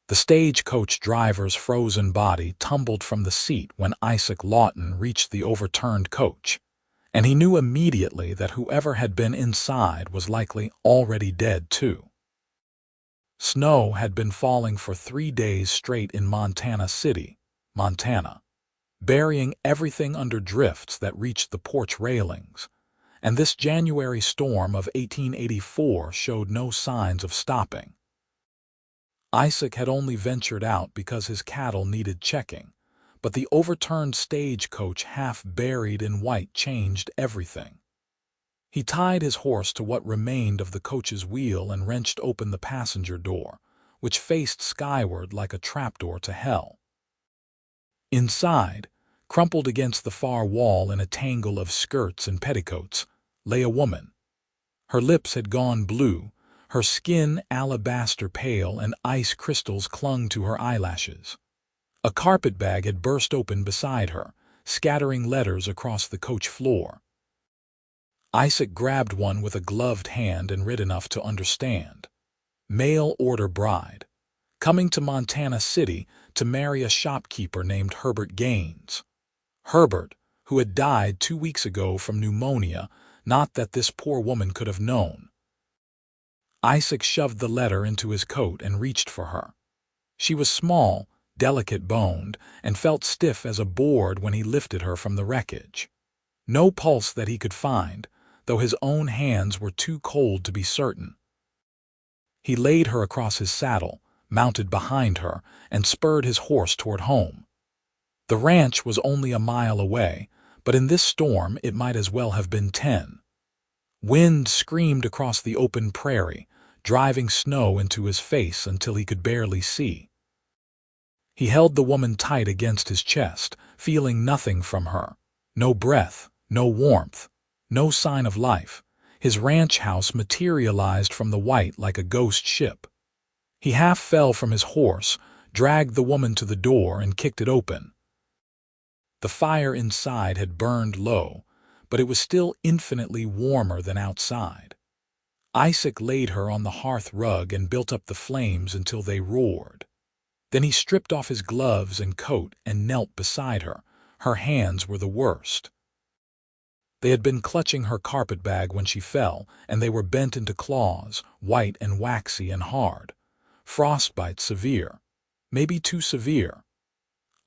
The stagecoach driver's frozen body tumbled from the seat when Isaac Lawton reached the overturned coach, and he knew immediately that whoever had been inside was likely already dead too. Snow had been falling for 3 days straight in Montana City, Montana, burying everything under drifts that reached the porch railings, and this January storm of 1884 showed no signs of stopping. Isaac had only ventured out because his cattle needed checking, but the overturned stagecoach half buried in white changed everything. He tied his horse to what remained of the coach's wheel and wrenched open the passenger door, which faced skyward like a trapdoor to hell. Inside, crumpled against the far wall in a tangle of skirts and petticoats, lay a woman. Her lips had gone blue, her skin alabaster pale, and ice crystals clung to her eyelashes. A carpetbag had burst open beside her, scattering letters across the coach floor. Isaac grabbed one with a gloved hand and read enough to understand. Mail order bride. Coming to Montana City to marry a shopkeeper named Herbert Gaines. Herbert, who had died 2 weeks ago from pneumonia, not that this poor woman could have known. Isaac shoved the letter into his coat and reached for her. She was small, delicate-boned, and felt stiff as a board when he lifted her from the wreckage. No pulse that he could find, though his own hands were too cold to be certain. He laid her across his saddle, mounted behind her, and spurred his horse toward home. The ranch was only a mile away, but in this storm it might as well have been 10. Wind screamed across the open prairie, driving snow into his face until he could barely see. He held the woman tight against his chest, feeling nothing from her. No breath, no warmth, no sign of life. His ranch house materialized from the white like a ghost ship. He half fell from his horse, dragged the woman to the door, and kicked it open. The fire inside had burned low, but it was still infinitely warmer than outside. Isaac laid her on the hearth rug and built up the flames until they roared. Then he stripped off his gloves and coat and knelt beside her. Her hands were the worst. They had been clutching her carpetbag when she fell, and they were bent into claws, white and waxy and hard. Frostbite severe. Maybe too severe.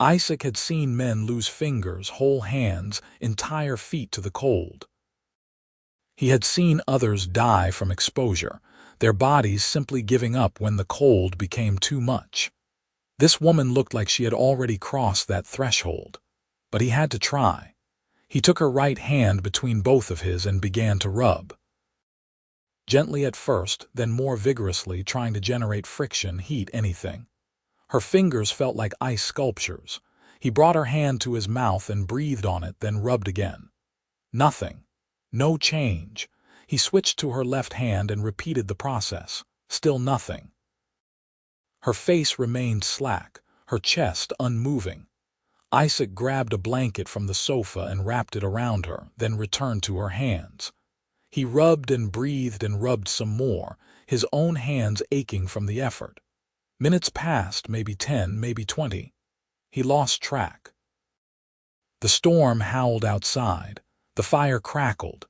Isaac had seen men lose fingers, whole hands, entire feet to the cold. He had seen others die from exposure, their bodies simply giving up when the cold became too much. This woman looked like she had already crossed that threshold, but he had to try. He took her right hand between both of his and began to rub. Gently at first, then more vigorously, trying to generate friction, heat, anything. Her fingers felt like ice sculptures. He brought her hand to his mouth and breathed on it, then rubbed again. Nothing. No change. He switched to her left hand and repeated the process. Still nothing. Her face remained slack, her chest unmoving. Isaac grabbed a blanket from the sofa and wrapped it around her, then returned to her hands. He rubbed and breathed and rubbed some more, his own hands aching from the effort. Minutes passed, maybe 10, maybe 20. He lost track. The storm howled outside, the fire crackled,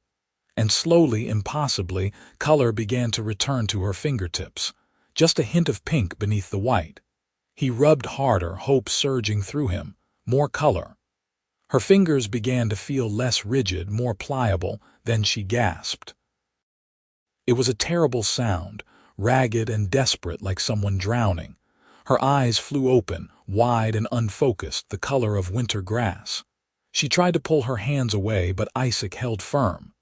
and slowly, impossibly, color began to return to her fingertips, just a hint of pink beneath the white. He rubbed harder, hope surging through him, more color. Her fingers began to feel less rigid, more pliable. Then she gasped. It was a terrible sound, ragged and desperate, like someone drowning. Her eyes flew open, wide and unfocused, the color of winter grass. She tried to pull her hands away, but Isaac held firm.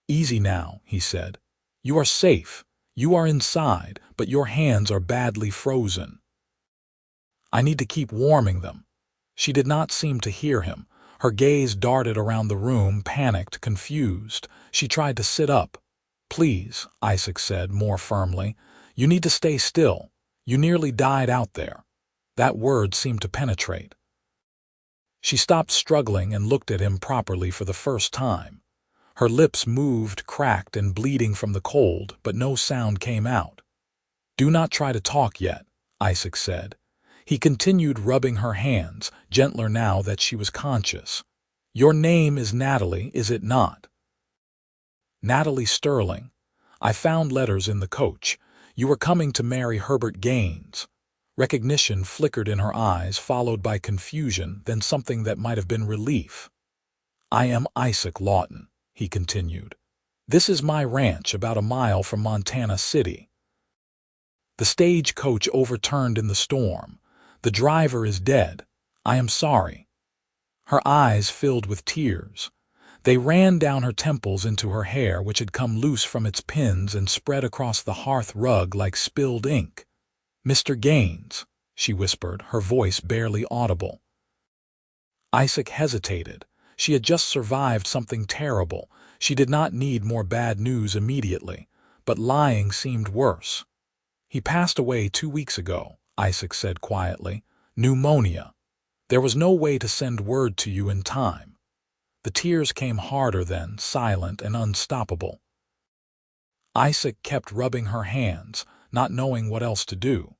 "Easy now," he said. "You are safe. You are inside, but your hands are badly frozen. I need to keep warming them." She did not seem to hear him. Her gaze darted around the room, panicked, confused. She tried to sit up. "Please," Isaac said more firmly. "You need to stay still. You nearly died out there." That word seemed to penetrate. She stopped struggling and looked at him properly for the first time. Her lips moved, cracked and bleeding from the cold, but no sound came out. "Do not try to talk yet," Isaac said. He continued rubbing her hands, gentler now that she was conscious. Your name is Natalie, is it not? Natalie Sterling. I found letters in the coach. You were coming to marry Herbert Gaines. Recognition flickered in her eyes, followed by confusion, then something that might have been relief. I am Isaac Lawton, he continued. This is my ranch about a mile from Montana City. The stagecoach overturned in the storm. The driver is dead. I am sorry. Her eyes filled with tears. They ran down her temples into her hair, which had come loose from its pins and spread across the hearth rug like spilled ink. Mr. Gaines, she whispered, her voice barely audible. Isaac hesitated. She had just survived something terrible. She did not need more bad news immediately, but lying seemed worse. He passed away 2 weeks ago, Isaac said quietly. Pneumonia. There was no way to send word to you in time. The tears came harder then, silent and unstoppable. Isaac kept rubbing her hands, not knowing what else to do.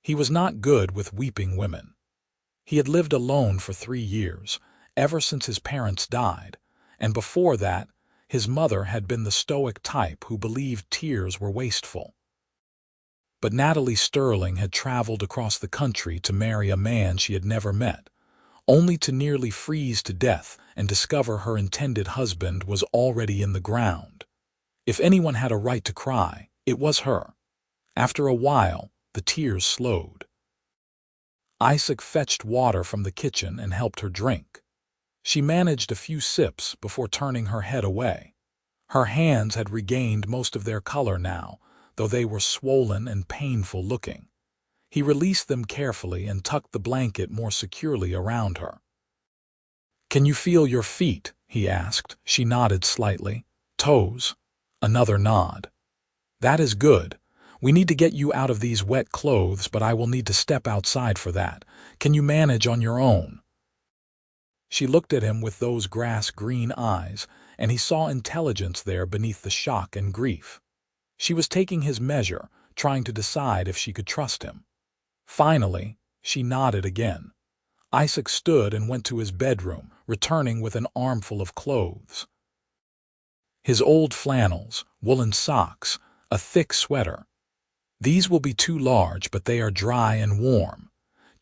He was not good with weeping women. He had lived alone for 3 years, ever since his parents died, and before that, his mother had been the stoic type who believed tears were wasteful. But Natalie Sterling had traveled across the country to marry a man she had never met, only to nearly freeze to death and discover her intended husband was already in the ground. If anyone had a right to cry, it was her. After a while, the tears slowed. Isaac fetched water from the kitchen and helped her drink. She managed a few sips before turning her head away. Her hands had regained most of their color now, though they were swollen and painful looking. He released them carefully and tucked the blanket more securely around her. Can you feel your feet? He asked. She nodded slightly. Toes? Another nod. That is good. We need to get you out of these wet clothes, but I will need to step outside for that. Can you manage on your own? She looked at him with those grass-green eyes, and he saw intelligence there beneath the shock and grief. She was taking his measure, trying to decide if she could trust him. Finally, she nodded again. Isaac stood and went to his bedroom, returning with an armful of clothes. His old flannels, woolen socks, a thick sweater. These will be too large, but they are dry and warm.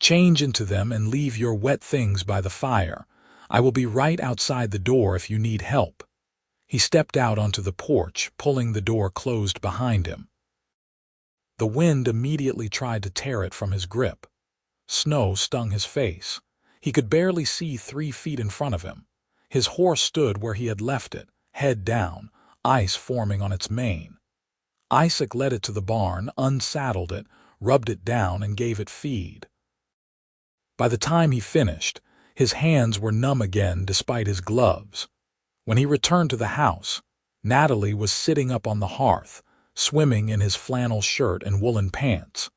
Change into them and leave your wet things by the fire. I will be right outside the door if you need help. He stepped out onto the porch, pulling the door closed behind him. The wind immediately tried to tear it from his grip. Snow stung his face. He could barely see 3 feet in front of him. His horse stood where he had left it, head down, ice forming on its mane. Isaac led it to the barn, unsaddled it, rubbed it down, and gave it feed. By the time he finished, his hands were numb again despite his gloves. When he returned to the house, Natalie was sitting up on the hearth, swimming in his flannel shirt and woolen pants.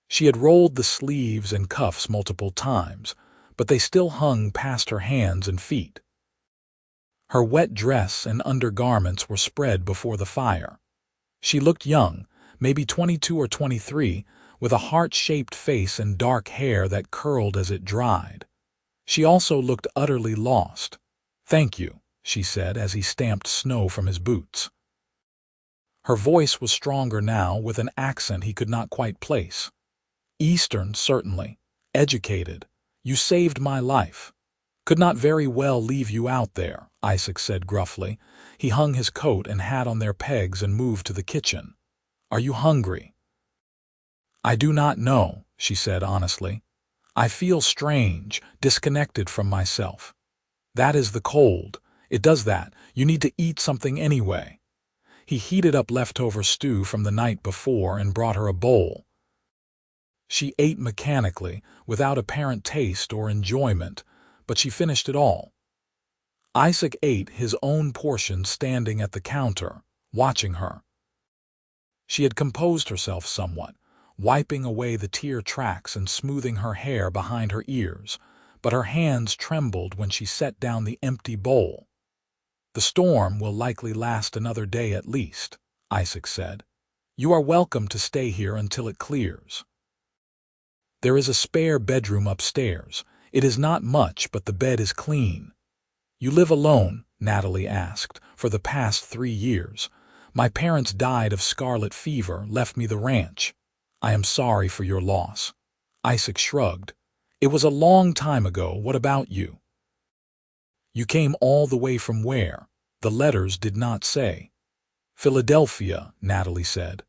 She had rolled the sleeves and cuffs multiple times, but they still hung past her hands and feet. Her wet dress and undergarments were spread before the fire. She looked young, maybe 22 or 23, with a heart-shaped face and dark hair that curled as it dried. She also looked utterly lost. "Thank you," she said as he stamped snow from his boots. Her voice was stronger now, with an accent he could not quite place. Eastern, certainly. Educated. You saved my life. Could not very well leave you out there, Isaac said gruffly. He hung his coat and hat on their pegs and moved to the kitchen. Are you hungry? I do not know, she said honestly. I feel strange, disconnected from myself. That is the cold. It does that. You need to eat something anyway. He heated up leftover stew from the night before and brought her a bowl. She ate mechanically, without apparent taste or enjoyment, but she finished it all. Isaac ate his own portion standing at the counter, watching her. She had composed herself somewhat, wiping away the tear tracks and smoothing her hair behind her ears, but her hands trembled when she set down the empty bowl. The storm will likely last another day at least, Isaac said. You are welcome to stay here until it clears. There is a spare bedroom upstairs. It is not much, but the bed is clean. You live alone? Natalie asked. For the past 3 years. My parents died of scarlet fever, left me the ranch. I am sorry for your loss. Isaac shrugged. It was a long time ago. What about you? You came all the way from where? The letters did not say. Philadelphia, Natalie said.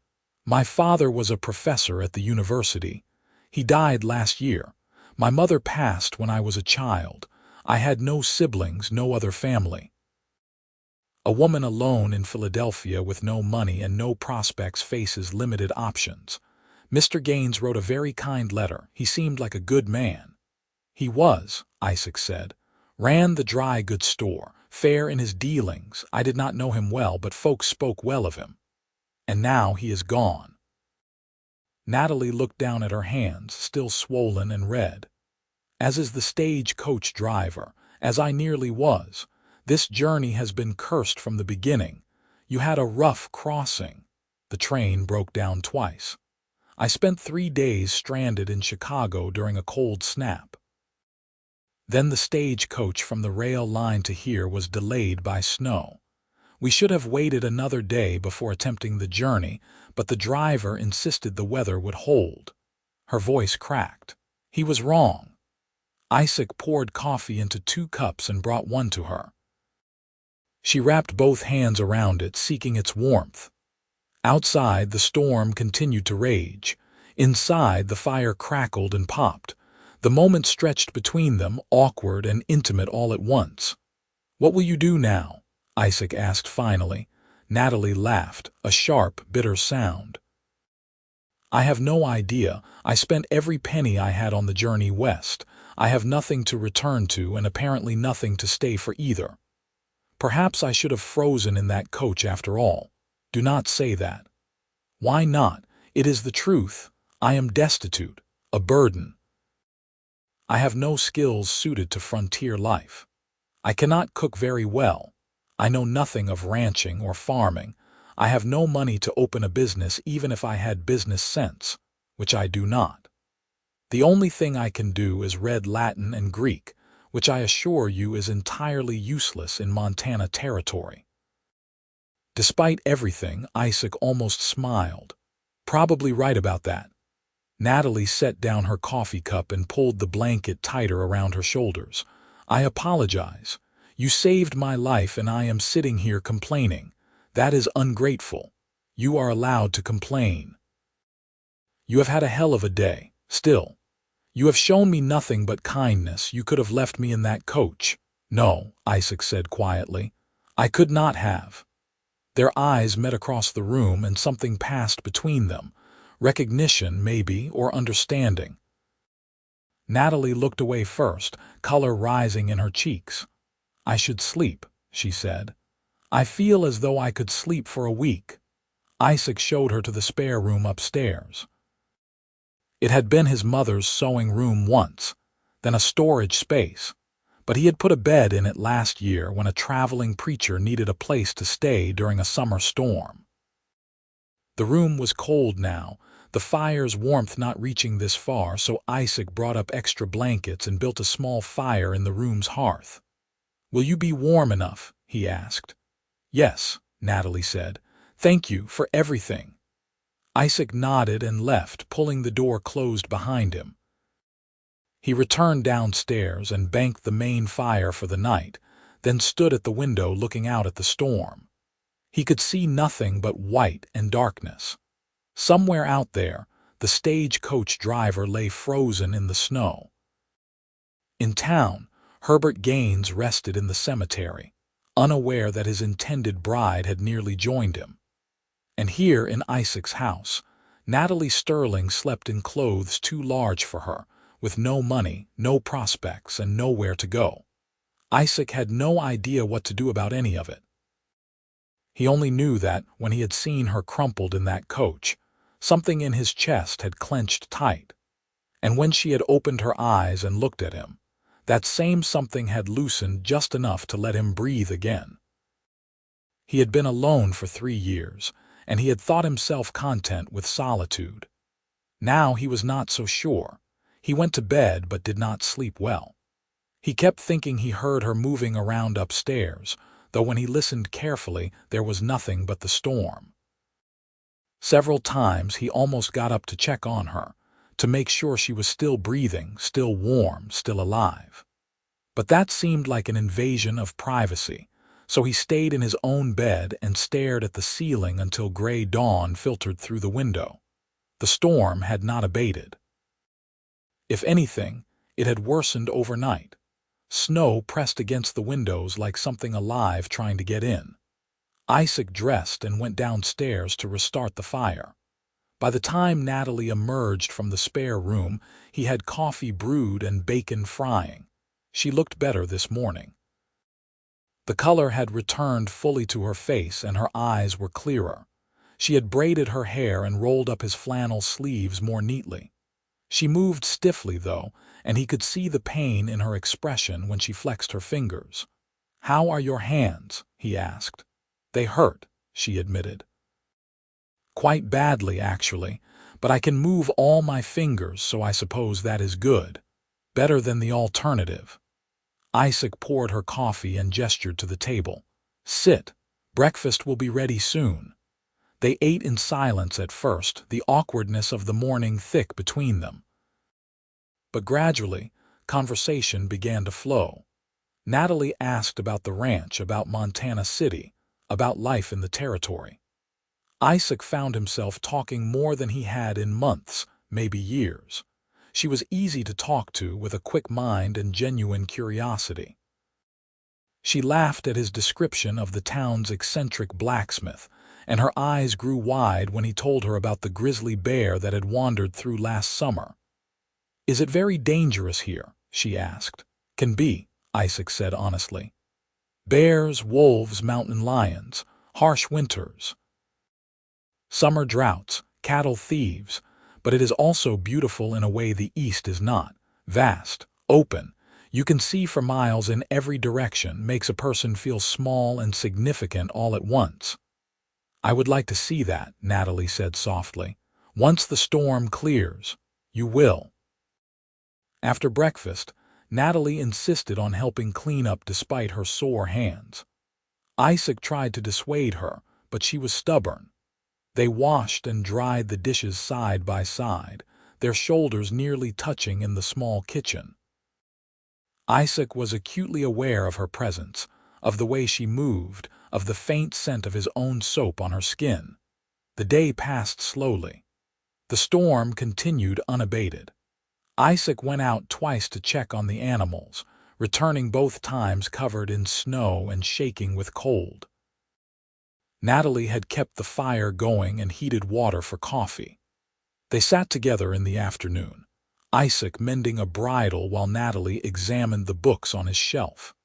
My father was a professor at the university. He died last year. My mother passed when I was a child. I had no siblings, no other family. A woman alone in Philadelphia with no money and no prospects faces limited options. Mr. Gaines wrote a very kind letter. He seemed like a good man. He was, Isaac said. Ran the dry goods store, fair in his dealings. I did not know him well, but folks spoke well of him. And now he is gone. Natalie looked down at her hands, still swollen and red. As is the stagecoach driver, as I nearly was. This journey has been cursed from the beginning. You had a rough crossing. The train broke down twice. I spent 3 days stranded in Chicago during a cold snap. Then the stagecoach from the rail line to here was delayed by snow. We should have waited another day before attempting the journey, but the driver insisted the weather would hold. Her voice cracked. He was wrong. Isaac poured coffee into 2 cups and brought one to her. She wrapped both hands around it, seeking its warmth. Outside, the storm continued to rage. Inside, the fire crackled and popped. The moment stretched between them, awkward and intimate all at once. What will you do now? Isaac asked finally. Natalie laughed, a sharp, bitter sound. I have no idea. I spent every penny I had on the journey west. I have nothing to return to and apparently nothing to stay for either. Perhaps I should have frozen in that coach after all. Do not say that. Why not? It is the truth. I am destitute, a burden. I have no skills suited to frontier life. I cannot cook very well. I know nothing of ranching or farming. I have no money to open a business even if I had business sense, which I do not. The only thing I can do is read Latin and Greek, which I assure you is entirely useless in Montana territory. Despite everything, Isaac almost smiled. Probably right about that. Natalie set down her coffee cup and pulled the blanket tighter around her shoulders. I apologize. You saved my life and I am sitting here complaining. That is ungrateful. You are allowed to complain. You have had a hell of a day, still. You have shown me nothing but kindness. You could have left me in that coach. No, Isaac said quietly. I could not have. Their eyes met across the room and something passed between them. Recognition, maybe, or understanding. Natalie looked away first, color rising in her cheeks. I should sleep, she said. I feel as though I could sleep for a week. Isaac showed her to the spare room upstairs. It had been his mother's sewing room once, then a storage space, but he had put a bed in it last year when a traveling preacher needed a place to stay during a summer storm. The room was cold now, the fire's warmth not reaching this far, so Isaac brought up extra blankets and built a small fire in the room's hearth. Will you be warm enough? He asked. Yes, Natalie said. Thank you for everything. Isaac nodded and left, pulling the door closed behind him. He returned downstairs and banked the main fire for the night, then stood at the window looking out at the storm. He could see nothing but white and darkness. Somewhere out there, the stagecoach driver lay frozen in the snow. In town, Herbert Gaines rested in the cemetery, unaware that his intended bride had nearly joined him. And here in Isaac's house, Natalie Sterling slept in clothes too large for her, with no money, no prospects, and nowhere to go. Isaac had no idea what to do about any of it. He only knew that, when he had seen her crumpled in that coach, something in his chest had clenched tight. And when she had opened her eyes and looked at him, that same something had loosened just enough to let him breathe again. He had been alone for 3 years, and he had thought himself content with solitude. Now he was not so sure. He went to bed but did not sleep well. He kept thinking he heard her moving around upstairs, though when he listened carefully, there was nothing but the storm. Several times he almost got up to check on her, to make sure she was still breathing, still warm, still alive. But that seemed like an invasion of privacy, so he stayed in his own bed and stared at the ceiling until gray dawn filtered through the window. The storm had not abated. If anything, it had worsened overnight. Snow pressed against the windows like something alive trying to get in. Isaac dressed and went downstairs to restart the fire. By the time Natalie emerged from the spare room, he had coffee brewed and bacon frying. She looked better this morning. The color had returned fully to her face and her eyes were clearer. She had braided her hair and rolled up his flannel sleeves more neatly. She moved stiffly, though, and he could see the pain in her expression when she flexed her fingers. "How are your hands?" he asked. "They hurt," she admitted. "Quite badly, actually, but I can move all my fingers, so I suppose that is good. Better than the alternative." Isaac poured her coffee and gestured to the table. "Sit. Breakfast will be ready soon." They ate in silence at first, the awkwardness of the morning thick between them. But gradually, conversation began to flow. Natalie asked about the ranch, about Montana City, about life in the territory. Isaac found himself talking more than he had in months, maybe years. She was easy to talk to, with a quick mind and genuine curiosity. She laughed at his description of the town's eccentric blacksmith, and her eyes grew wide when he told her about the grizzly bear that had wandered through last summer. "Is it very dangerous here?" she asked. "Can be," Isaac said honestly. "Bears, wolves, mountain lions, harsh winters, summer droughts, cattle thieves, but it is also beautiful in a way the East is not. Vast, open, you can see for miles in every direction, makes a person feel small and significant all at once." "I would like to see that," Natalie said softly. "Once the storm clears, you will." After breakfast, Natalie insisted on helping clean up despite her sore hands. Isaac tried to dissuade her, but she was stubborn. They washed and dried the dishes side by side, their shoulders nearly touching in the small kitchen. Isaac was acutely aware of her presence, of the way she moved, of the faint scent of his own soap on her skin. The day passed slowly. The storm continued unabated. Isaac went out twice to check on the animals, returning both times covered in snow and shaking with cold. Natalie had kept the fire going and heated water for coffee. They sat together in the afternoon, Isaac mending a bridle while Natalie examined the books on his shelf.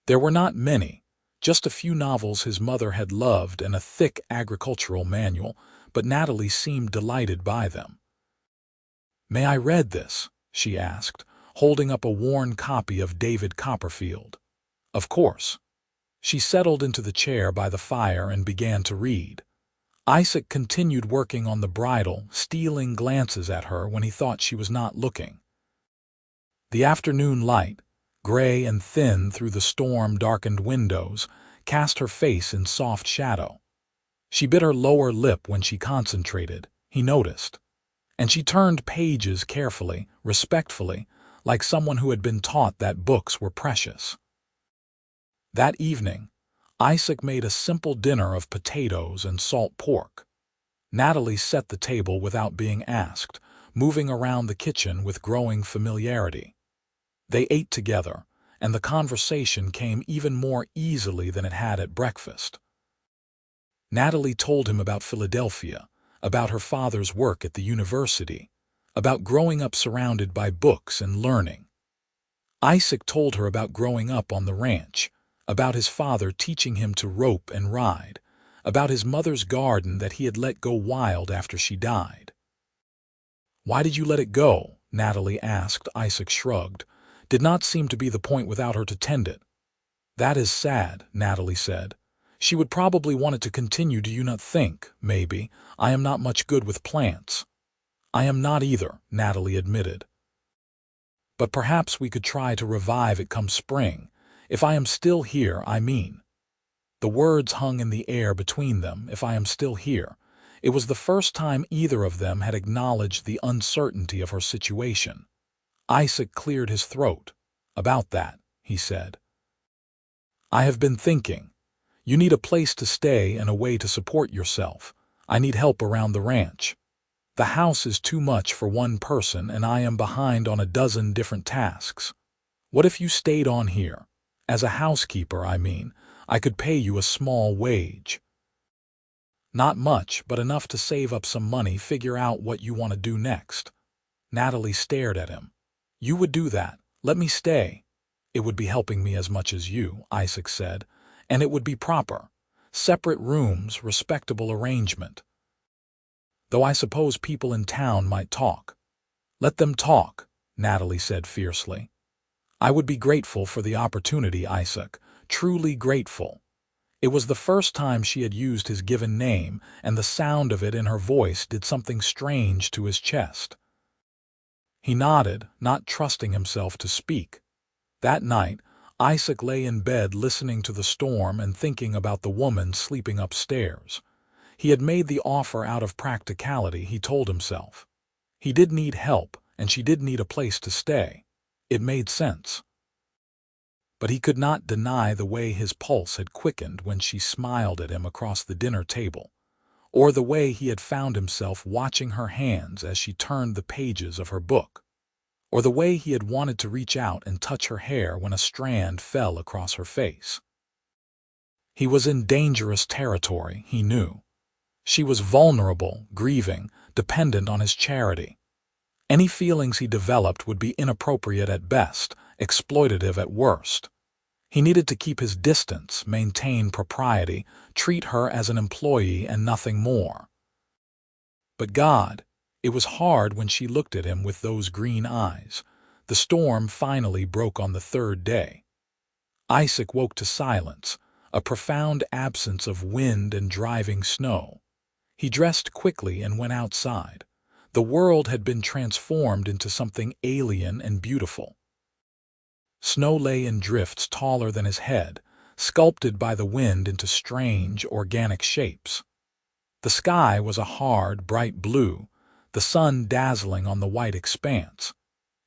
There were not many, just a few novels his mother had loved and a thick agricultural manual, but Natalie seemed delighted by them. "May I read this?" she asked, holding up a worn copy of David Copperfield. "Of course." She settled into the chair by the fire and began to read. Isaac continued working on the bridle, stealing glances at her when he thought she was not looking. The afternoon light, gray and thin through the storm-darkened windows, cast her face in soft shadow. She bit her lower lip when she concentrated, he noticed. And she turned pages carefully, respectfully, like someone who had been taught that books were precious. That evening, Isaac made a simple dinner of potatoes and salt pork. Natalie set the table without being asked, moving around the kitchen with growing familiarity. They ate together, and the conversation came even more easily than it had at breakfast. Natalie told him about Philadelphia, about her father's work at the university, about growing up surrounded by books and learning. Isaac told her about growing up on the ranch, about his father teaching him to rope and ride, about his mother's garden that he had let go wild after she died. "Why did you let it go?" Natalie asked. Isaac shrugged. "Did not seem to be the point without her to tend it." "That is sad," Natalie said. "She would probably want it to continue, do you not think? Maybe. I am not much good with plants." "I am not either," Natalie admitted. But perhaps we could try to revive it come spring. If I am still here, I mean. The words hung in the air between them, if I am still here. It was the first time either of them had acknowledged the uncertainty of her situation. Isaac cleared his throat. "About that," he said. "I have been thinking. You need a place to stay and a way to support yourself. I need help around the ranch. The house is too much for one person and I am behind on a dozen different tasks. What if you stayed on here? As a housekeeper, I mean. I could pay you a small wage. Not much, but enough to save up some money, figure out what you want to do next." Natalie stared at him. "You would do that? Let me stay." "It would be helping me as much as you," Isaac said. "And it would be proper. Separate rooms, respectable arrangement. Though I suppose people in town might talk." "Let them talk," Natalie said fiercely. "I would be grateful for the opportunity, Isaac, truly grateful." It was the first time she had used his given name, and the sound of it in her voice did something strange to his chest. He nodded, not trusting himself to speak. That night, Isaac lay in bed listening to the storm and thinking about the woman sleeping upstairs. He had made the offer out of practicality, he told himself. He did need help, and she did need a place to stay. It made sense. But he could not deny the way his pulse had quickened when she smiled at him across the dinner table, or the way he had found himself watching her hands as she turned the pages of her book, or the way he had wanted to reach out and touch her hair when a strand fell across her face. He was in dangerous territory, he knew. She was vulnerable, grieving, dependent on his charity. Any feelings he developed would be inappropriate at best, exploitative at worst. He needed to keep his distance, maintain propriety, treat her as an employee and nothing more. But God, it was hard when she looked at him with those green eyes. The storm finally broke on the third day. Isaac woke to silence, a profound absence of wind and driving snow. He dressed quickly and went outside. The world had been transformed into something alien and beautiful. Snow lay in drifts taller than his head, sculpted by the wind into strange, organic shapes. The sky was a hard, bright blue, the sun dazzling on the white expanse.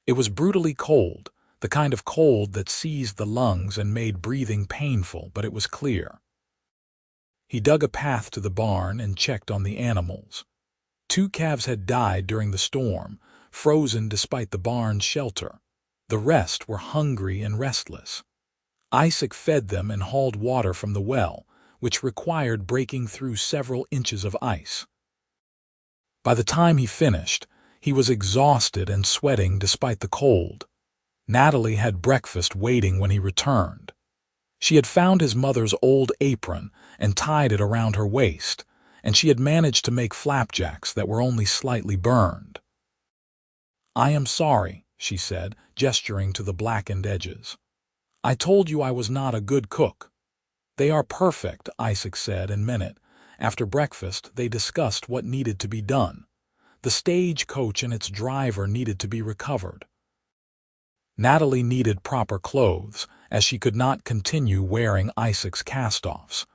It was brutally cold, the kind of cold that seized the lungs and made breathing painful, but it was clear. He dug a path to the barn and checked on the animals. 2 calves had died during the storm, frozen despite the barn's shelter. The rest were hungry and restless. Isaac fed them and hauled water from the well, which required breaking through several inches of ice. By the time he finished, he was exhausted and sweating despite the cold. Natalie had breakfast waiting when he returned. She had found his mother's old apron and tied it around her waist, and she had managed to make flapjacks that were only slightly burned. "I am sorry," she said, gesturing to the blackened edges. "I told you I was not a good cook." "They are perfect," Isaac said and meant it. After breakfast, they discussed what needed to be done. The stagecoach and its driver needed to be recovered. Natalie needed proper clothes, as she could not continue wearing Isaac's cast-offs,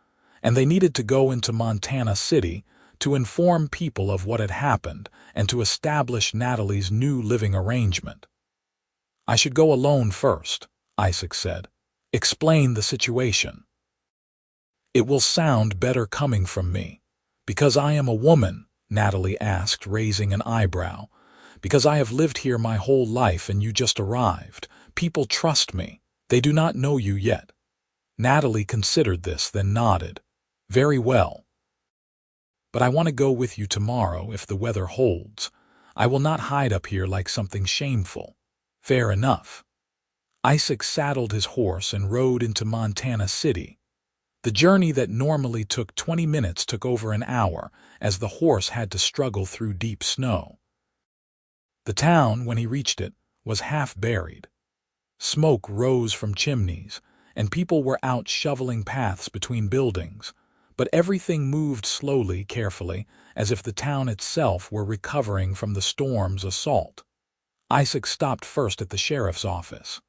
and they needed to go into Montana City to inform people of what had happened and to establish Natalie's new living arrangement. "I should go alone first," Isaac said. "Explain the situation." "It will sound better coming from me." "Because I am a woman?" Natalie asked, raising an eyebrow. "Because I have lived here my whole life and you just arrived. People trust me. They do not know you yet." Natalie considered this, then nodded. "Very well. But I want to go with you tomorrow if the weather holds. I will not hide up here like something shameful." "Fair enough." Isaac saddled his horse and rode into Montana City. The journey that normally took 20 minutes took over an hour, as the horse had to struggle through deep snow. The town, when he reached it, was half buried. Smoke rose from chimneys, and people were out shoveling paths between buildings, but everything moved slowly, carefully, as if the town itself were recovering from the storm's assault. Isaac stopped first at the sheriff's office.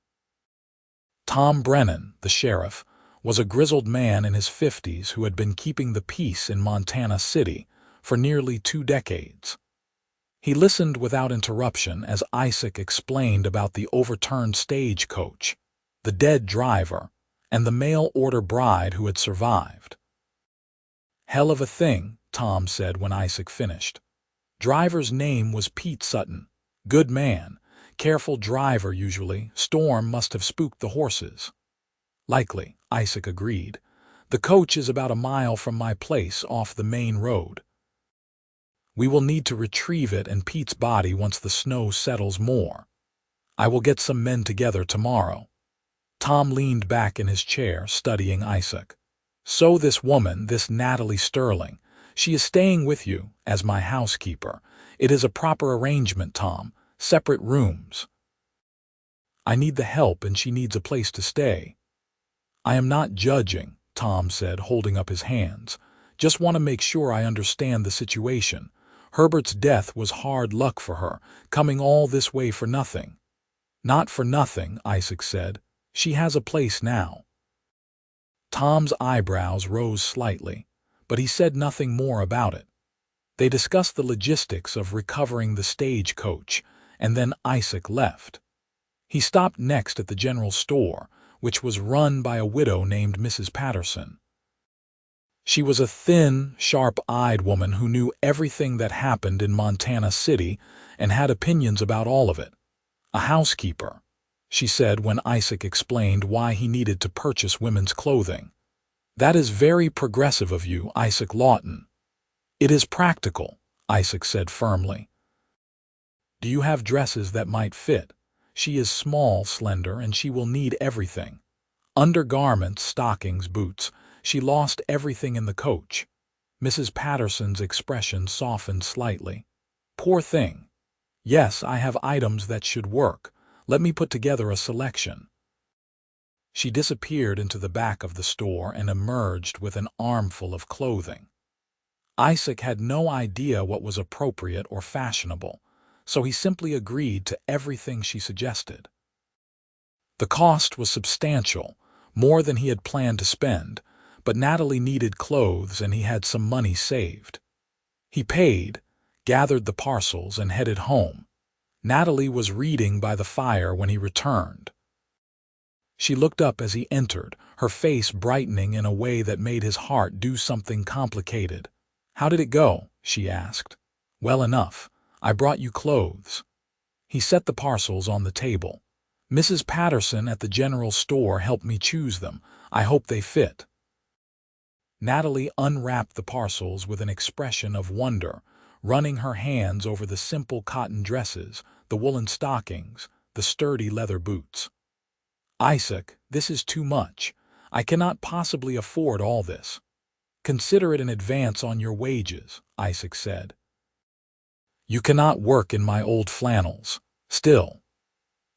Tom Brennan, the sheriff, was a grizzled man in his 50s who had been keeping the peace in Montana City for nearly 2 decades. He listened without interruption as Isaac explained about the overturned stagecoach, the dead driver, and the mail-order bride who had survived. "Hell of a thing," Tom said when Isaac finished. "Driver's name was Pete Sutton. Good man. Careful driver usually. Storm must have spooked the horses." "Likely," Isaac agreed. "The coach is about a mile from my place off the main road. We will need to retrieve it and Pete's body once the snow settles more. I will get some men together tomorrow." Tom leaned back in his chair, studying Isaac. "So this woman, this Natalie Sterling, she is staying with you as my housekeeper. It is a proper arrangement, Tom. Separate rooms. I need the help and she needs a place to stay." "I am not judging," Tom said, holding up his hands. "Just want to make sure I understand the situation. Herbert's death was hard luck for her, coming all this way for nothing." "Not for nothing," Isaac said. "She has a place now." Tom's eyebrows rose slightly, but he said nothing more about it. They discussed the logistics of recovering the stagecoach, and then Isaac left. He stopped next at the general store, which was run by a widow named Mrs. Patterson. She was a thin, sharp-eyed woman who knew everything that happened in Montana City and had opinions about all of it. "A housekeeper," she said when Isaac explained why he needed to purchase women's clothing. "That is very progressive of you, Isaac Lawton." "It is practical," Isaac said firmly. "Do you have dresses that might fit? She is small, slender, and she will need everything. Undergarments, stockings, boots. She lost everything in the coach." Mrs. Patterson's expression softened slightly. "Poor thing. Yes, I have items that should work. Let me put together a selection." She disappeared into the back of the store and emerged with an armful of clothing. Isaac had no idea what was appropriate or fashionable, so he simply agreed to everything she suggested. The cost was substantial, more than he had planned to spend, but Natalie needed clothes and he had some money saved. He paid, gathered the parcels, and headed home. Natalie was reading by the fire when he returned. She looked up as he entered, her face brightening in a way that made his heart do something complicated. "How did it go?" she asked. "Well enough. I brought you clothes." He set the parcels on the table. "Mrs. Patterson at the general store helped me choose them. I hope they fit." Natalie unwrapped the parcels with an expression of wonder, running her hands over the simple cotton dresses, the woolen stockings, the sturdy leather boots. "Isaac, this is too much. I cannot possibly afford all this." "Consider it an advance on your wages," Isaac said. "You cannot work in my old flannels. Still."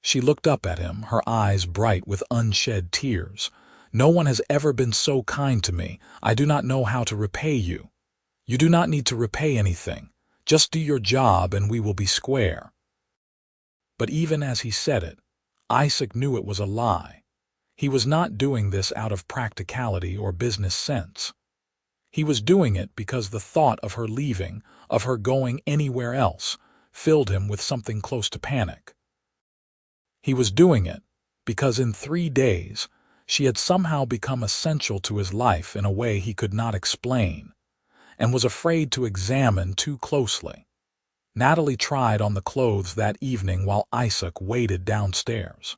She looked up at him, her eyes bright with unshed tears. "No one has ever been so kind to me. I do not know how to repay you." "You do not need to repay anything. Just do your job and we will be square." But even as he said it, Isaac knew it was a lie. He was not doing this out of practicality or business sense. He was doing it because the thought of her leaving, of her going anywhere else, filled him with something close to panic. He was doing it because in 3 days she had somehow become essential to his life in a way he could not explain, and was afraid to examine too closely. Natalie tried on the clothes that evening while Isaac waited downstairs.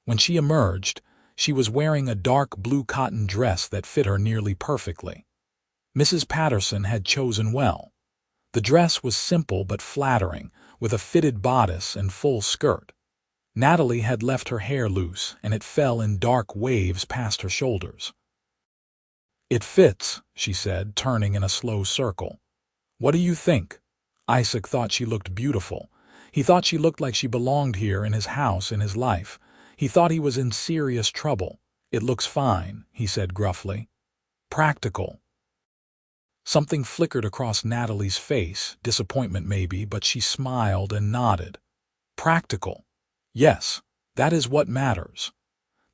When she emerged, she was wearing a dark blue cotton dress that fit her nearly perfectly. Mrs. Patterson had chosen well. The dress was simple but flattering, with a fitted bodice and full skirt. Natalie had left her hair loose, and it fell in dark waves past her shoulders. "It fits," she said, turning in a slow circle. "What do you think?" Isaac thought she looked beautiful. He thought she looked like she belonged here in his house, in his life. He thought he was in serious trouble. "It looks fine," he said gruffly. "Practical." Something flickered across Natalie's face, disappointment maybe, but she smiled and nodded. Practical. Yes, that is what matters.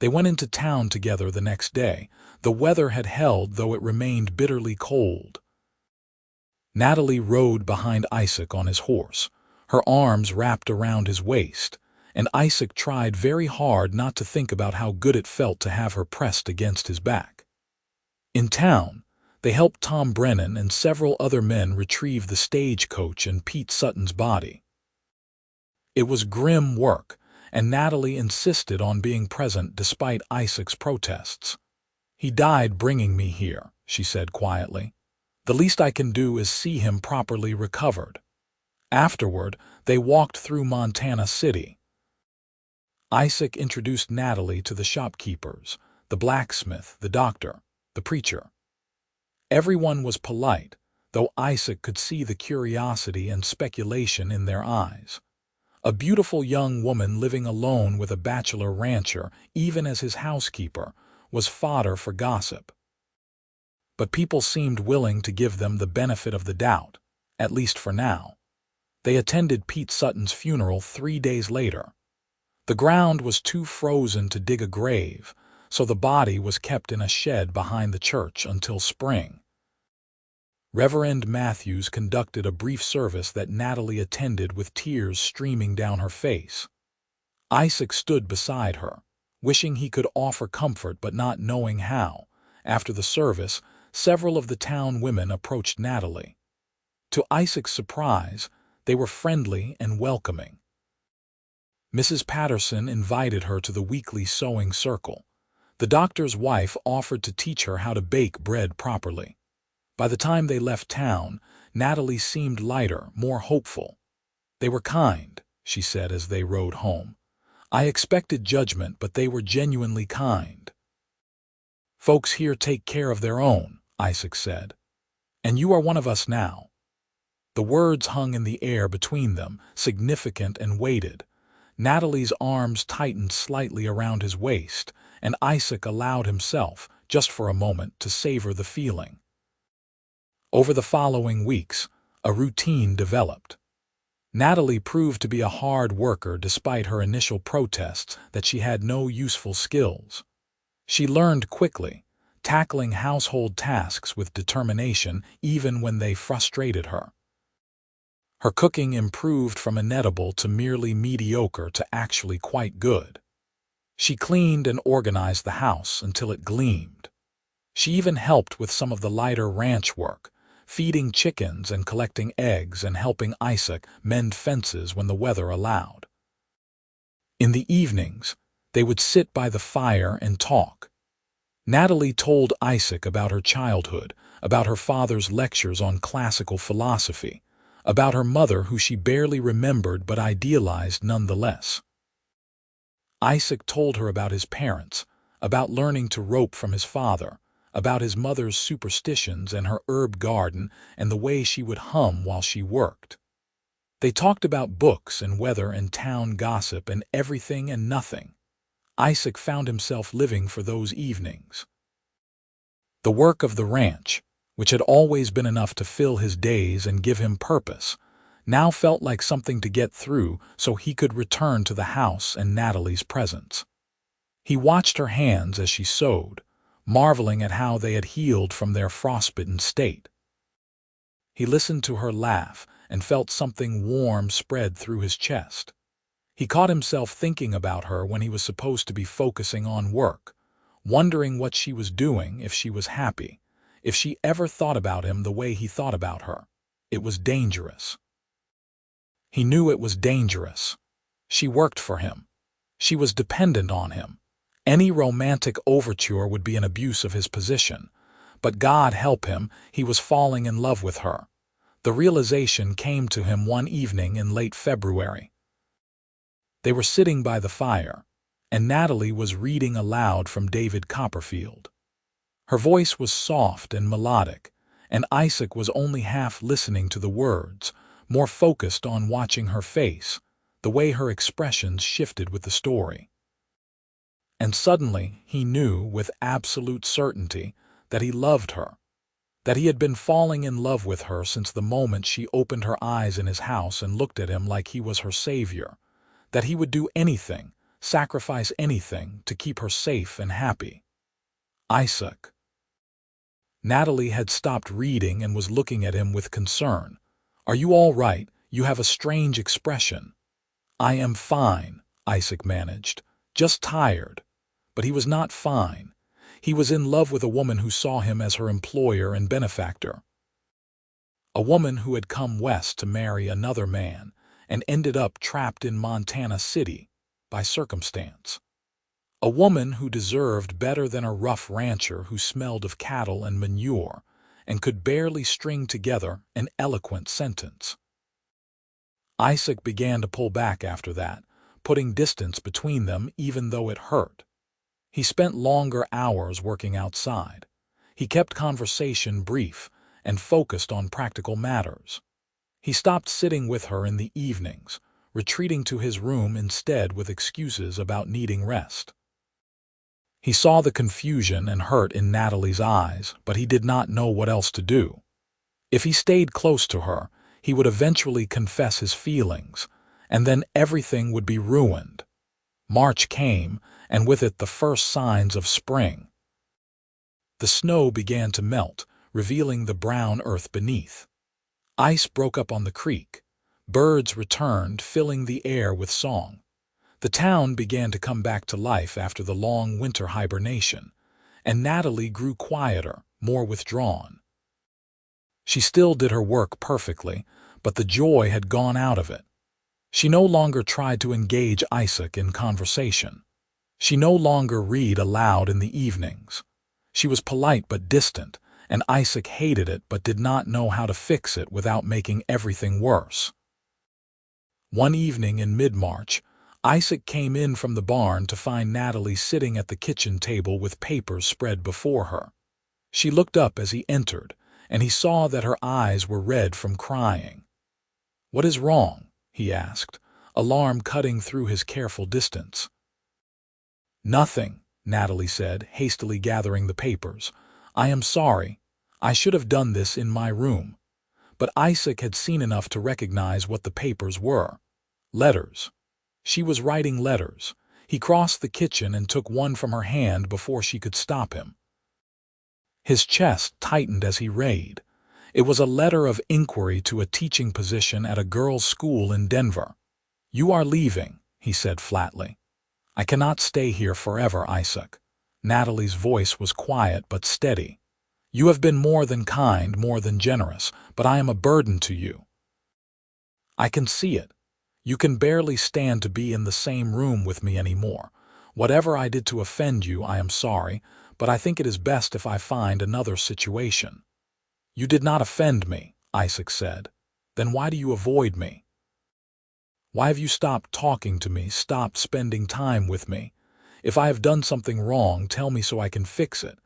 They went into town together the next day. The weather had held, though it remained bitterly cold. Natalie rode behind Isaac on his horse, her arms wrapped around his waist, and Isaac tried very hard not to think about how good it felt to have her pressed against his back. In town, they helped Tom Brennan and several other men retrieve the stagecoach and Pete Sutton's body. It was grim work, and Natalie insisted on being present despite Isaac's protests. "He died bringing me here," she said quietly. "The least I can do is see him properly recovered." Afterward, they walked through Montana City. Isaac introduced Natalie to the shopkeepers, the blacksmith, the doctor, the preacher. Everyone was polite, though Isaac could see the curiosity and speculation in their eyes. A beautiful young woman living alone with a bachelor rancher, even as his housekeeper, was fodder for gossip. But people seemed willing to give them the benefit of the doubt, at least for now. They attended Pete Sutton's funeral 3 days later. The ground was too frozen to dig a grave, so the body was kept in a shed behind the church until spring. Reverend Matthews conducted a brief service that Natalie attended with tears streaming down her face. Isaac stood beside her, wishing he could offer comfort but not knowing how. After the service, several of the town women approached Natalie. To Isaac's surprise, they were friendly and welcoming. Mrs. Patterson invited her to the weekly sewing circle. The doctor's wife offered to teach her how to bake bread properly. By the time they left town, Natalie seemed lighter, more hopeful. "They were kind," she said as they rode home. "I expected judgment, but they were genuinely kind." "Folks here take care of their own," Isaac said. "And you are one of us now." The words hung in the air between them, significant and weighted. Natalie's arms tightened slightly around his waist, and Isaac allowed himself, just for a moment, to savor the feeling. Over the following weeks, a routine developed. Natalie proved to be a hard worker despite her initial protests that she had no useful skills. She learned quickly, tackling household tasks with determination even when they frustrated her. Her cooking improved from inedible to merely mediocre to actually quite good. She cleaned and organized the house until it gleamed. She even helped with some of the lighter ranch work, feeding chickens and collecting eggs and helping Isaac mend fences when the weather allowed. In the evenings, they would sit by the fire and talk. Natalie told Isaac about her childhood, about her father's lectures on classical philosophy, about her mother who she barely remembered but idealized nonetheless. Isaac told her about his parents, about learning to rope from his father, about his mother's superstitions and her herb garden and the way she would hum while she worked. They talked about books and weather and town gossip and everything and nothing. Isaac found himself living for those evenings. The work of the ranch, which had always been enough to fill his days and give him purpose, now felt like something to get through so he could return to the house and Natalie's presence. He watched her hands as she sewed, marveling at how they had healed from their frostbitten state. He listened to her laugh and felt something warm spread through his chest. He caught himself thinking about her when he was supposed to be focusing on work, wondering what she was doing, if she was happy, if she ever thought about him the way he thought about her. It was dangerous. He knew it was dangerous. She worked for him. She was dependent on him. Any romantic overture would be an abuse of his position. But God help him, he was falling in love with her. The realization came to him one evening in late February. They were sitting by the fire, and Natalie was reading aloud from David Copperfield. Her voice was soft and melodic, and Isaac was only half listening to the words, more focused on watching her face, the way her expressions shifted with the story. And suddenly he knew with absolute certainty that he loved her, that he had been falling in love with her since the moment she opened her eyes in his house and looked at him like he was her savior, that he would do anything, sacrifice anything to keep her safe and happy. Isaac. Natalie had stopped reading and was looking at him with concern. "Are you all right? You have a strange expression." "I am fine," Isaac managed. "Just tired." But he was not fine. He was in love with a woman who saw him as her employer and benefactor. A woman who had come west to marry another man and ended up trapped in Montana City by circumstance. A woman who deserved better than a rough rancher who smelled of cattle and manure and could barely string together an eloquent sentence. Isaac began to pull back after that, putting distance between them even though it hurt. He spent longer hours working outside. He kept conversation brief and focused on practical matters. He stopped sitting with her in the evenings, retreating to his room instead with excuses about needing rest. He saw the confusion and hurt in Natalie's eyes, but he did not know what else to do. If he stayed close to her, he would eventually confess his feelings, and then everything would be ruined. March came, and with it the first signs of spring. The snow began to melt, revealing the brown earth beneath. Ice broke up on the creek. Birds returned, filling the air with song. The town began to come back to life after the long winter hibernation, and Natalie grew quieter, more withdrawn. She still did her work perfectly, but the joy had gone out of it. She no longer tried to engage Isaac in conversation. She no longer read aloud in the evenings. She was polite but distant, and Isaac hated it but did not know how to fix it without making everything worse. One evening in mid-March, Isaac came in from the barn to find Natalie sitting at the kitchen table with papers spread before her. She looked up as he entered, and he saw that her eyes were red from crying. "What is wrong?" he asked, alarm cutting through his careful distance. "Nothing," Natalie said, hastily gathering the papers. "I am sorry. I should have done this in my room." But Isaac had seen enough to recognize what the papers were. Letters. She was writing letters. He crossed the kitchen and took one from her hand before she could stop him. His chest tightened as he read. It was a letter of inquiry to a teaching position at a girls' school in Denver. "You are leaving," he said flatly. "I cannot stay here forever, Isaac." Natalie's voice was quiet but steady. "You have been more than kind, more than generous, but I am a burden to you. I can see it. You can barely stand to be in the same room with me anymore. Whatever I did to offend you, I am sorry, but I think it is best if I find another situation." "You did not offend me," Isaac said. "Then why do you avoid me? Why have you stopped talking to me, stopped spending time with me? If I have done something wrong, tell me so I can fix it.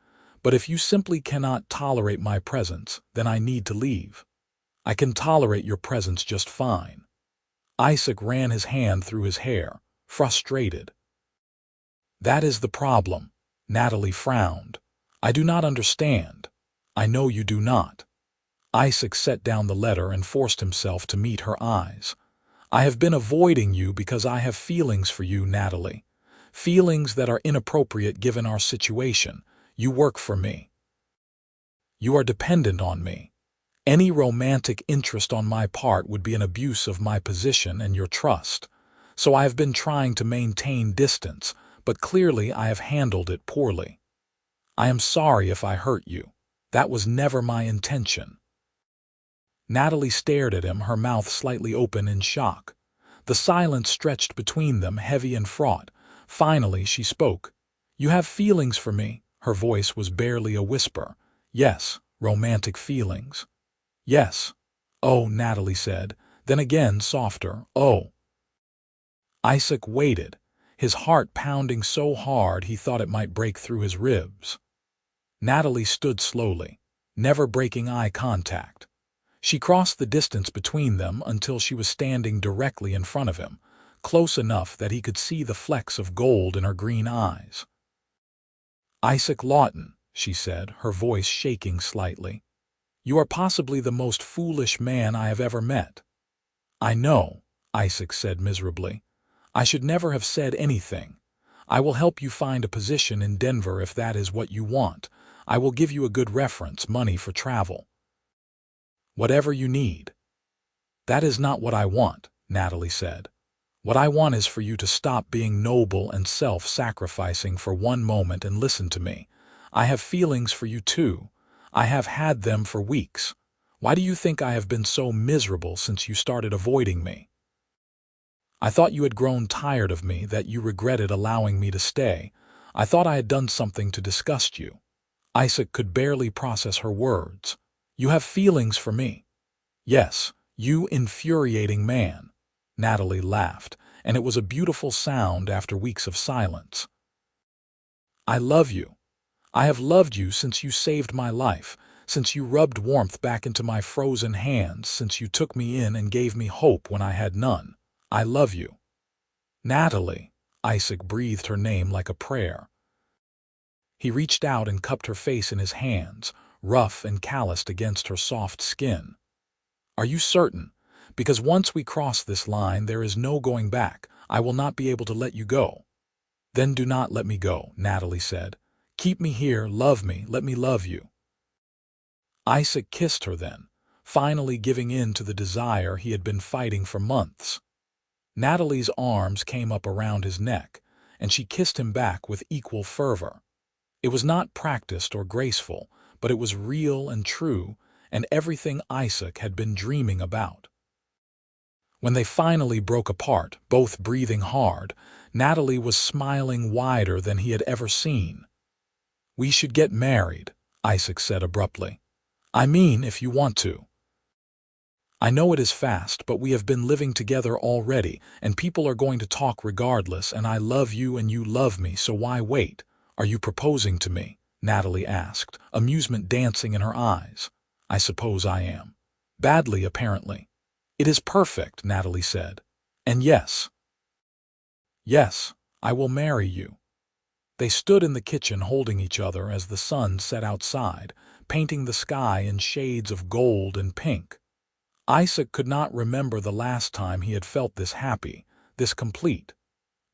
But if you simply cannot tolerate my presence, then I need to leave. I can tolerate your presence just fine." Isaac ran his hand through his hair, frustrated. "That is the problem." Natalie frowned. "I do not understand." "I know you do not." Isaac set down the letter and forced himself to meet her eyes. "I have been avoiding you because I have feelings for you, Natalie. Feelings that are inappropriate given our situation. You work for me. You are dependent on me. Any romantic interest on my part would be an abuse of my position and your trust. So I have been trying to maintain distance, but clearly I have handled it poorly. I am sorry if I hurt you. That was never my intention." Natalie stared at him, her mouth slightly open in shock. The silence stretched between them, heavy and fraught. Finally, she spoke. "You have feelings for me." Her voice was barely a whisper. "Yes, romantic feelings." "Yes." "Oh," Natalie said, then again softer, "Oh." Isaac waited, his heart pounding so hard he thought it might break through his ribs. Natalie stood slowly, never breaking eye contact. She crossed the distance between them until she was standing directly in front of him, close enough that he could see the flecks of gold in her green eyes. "Isaac Lawton," she said, her voice shaking slightly. "You are possibly the most foolish man I have ever met." "I know," Isaac said miserably. I should never have said anything. I will help you find a position in Denver if that is what you want. I will give you a good reference, money for travel. Whatever you need. That is not what I want, Natalie said. What I want is for you to stop being noble and self-sacrificing for one moment and listen to me. I have feelings for you too. I have had them for weeks. Why do you think I have been so miserable since you started avoiding me? I thought you had grown tired of me, that you regretted allowing me to stay. I thought I had done something to disgust you. Isaac could barely process her words. You have feelings for me. Yes, you infuriating man. Natalie laughed, and it was a beautiful sound after weeks of silence. I love you. I have loved you since you saved my life, since you rubbed warmth back into my frozen hands, since you took me in and gave me hope when I had none. I love you. Natalie, Isaac breathed her name like a prayer. He reached out and cupped her face in his hands, rough and calloused against her soft skin. Are you certain? Because once we cross this line, there is no going back. I will not be able to let you go. Then do not let me go, Natalie said. Keep me here, love me, let me love you. Isaac kissed her then, finally giving in to the desire he had been fighting for months. Natalie's arms came up around his neck, and she kissed him back with equal fervor. It was not practiced or graceful, but it was real and true, and everything Isaac had been dreaming about. When they finally broke apart, both breathing hard, Natalie was smiling wider than he had ever seen. We should get married, Isaac said abruptly. I mean, if you want to. I know it is fast, but we have been living together already, and people are going to talk regardless, and I love you and you love me, so why wait? Are you proposing to me? Natalie asked, amusement dancing in her eyes. I suppose I am. Badly, apparently. It is perfect, Natalie said. And yes. Yes, I will marry you. They stood in the kitchen holding each other as the sun set outside, painting the sky in shades of gold and pink. Isaac could not remember the last time he had felt this happy, this complete.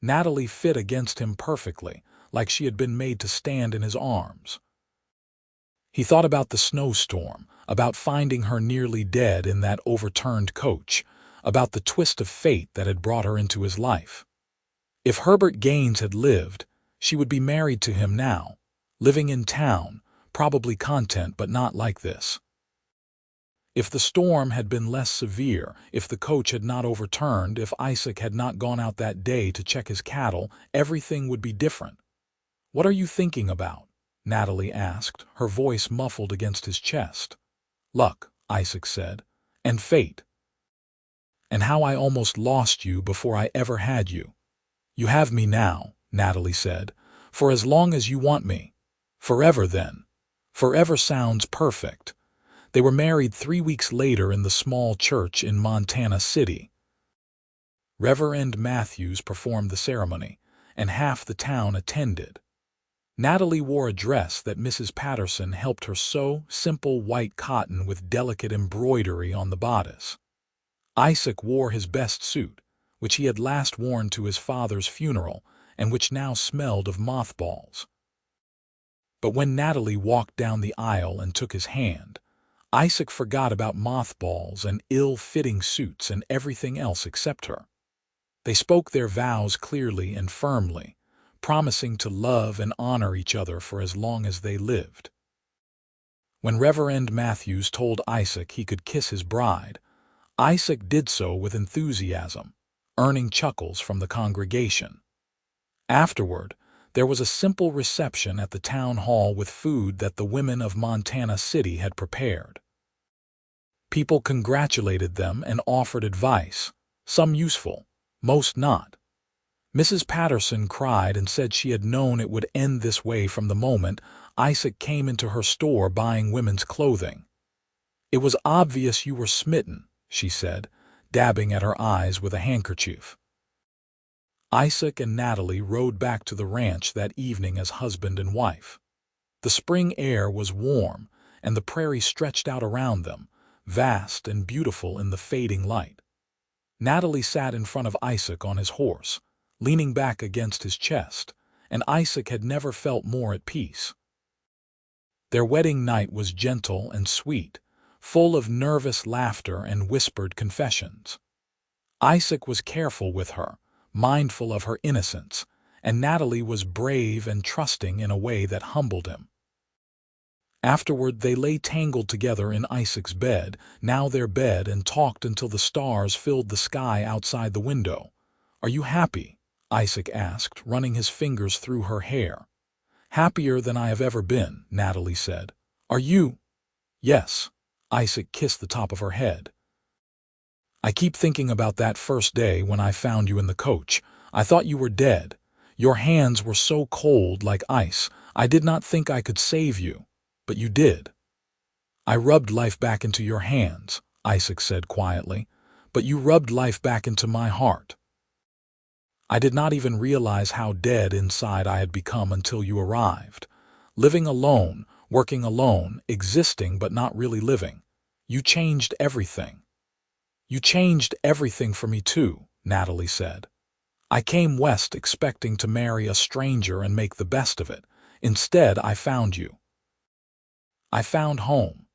Natalie fit against him perfectly, like she had been made to stand in his arms. He thought about the snowstorm, about finding her nearly dead in that overturned coach, about the twist of fate that had brought her into his life. If Herbert Gaines had lived, she would be married to him now, living in town, probably content but not like this. If the storm had been less severe, if the coach had not overturned, if Isaac had not gone out that day to check his cattle, everything would be different. What are you thinking about? Natalie asked, her voice muffled against his chest. Luck, Isaac said, and fate. And how I almost lost you before I ever had you. You have me now, Natalie said, for as long as you want me. Forever then. Forever sounds perfect. They were married 3 weeks later in the small church in Montana City. Reverend Matthews performed the ceremony, and half the town attended. Natalie wore a dress that Mrs. Patterson helped her sew, simple white cotton with delicate embroidery on the bodice. Isaac wore his best suit, which he had last worn to his father's funeral and which now smelled of mothballs. But when Natalie walked down the aisle and took his hand, Isaac forgot about mothballs and ill-fitting suits and everything else except her. They spoke their vows clearly and firmly, promising to love and honor each other for as long as they lived. When Reverend Matthews told Isaac he could kiss his bride, Isaac did so with enthusiasm, earning chuckles from the congregation. Afterward, there was a simple reception at the town hall with food that the women of Montana City had prepared. People congratulated them and offered advice, some useful, most not. Mrs. Patterson cried and said she had known it would end this way from the moment Isaac came into her store buying women's clothing. It was obvious you were smitten, she said, dabbing at her eyes with a handkerchief. Isaac and Natalie rode back to the ranch that evening as husband and wife. The spring air was warm, and the prairie stretched out around them, vast and beautiful in the fading light. Natalie sat in front of Isaac on his horse, leaning back against his chest, and Isaac had never felt more at peace. Their wedding night was gentle and sweet, full of nervous laughter and whispered confessions. Isaac was careful with her, mindful of her innocence, and Natalie was brave and trusting in a way that humbled him. Afterward, they lay tangled together in Isaac's bed, now their bed, and talked until the stars filled the sky outside the window. "Are you happy?" Isaac asked, running his fingers through her hair. "Happier than I have ever been," Natalie said. "Are you?" "Yes." Isaac kissed the top of her head. "I keep thinking about that first day when I found you in the coach. I thought you were dead. Your hands were so cold, like ice. I did not think I could save you, but you did." "I rubbed life back into your hands," Isaac said quietly, "but you rubbed life back into my heart. I did not even realize how dead inside I had become until you arrived. Living alone, working alone, existing but not really living. You changed everything." "You changed everything for me too," Natalie said. "I came west expecting to marry a stranger and make the best of it. Instead, I found you. I found home."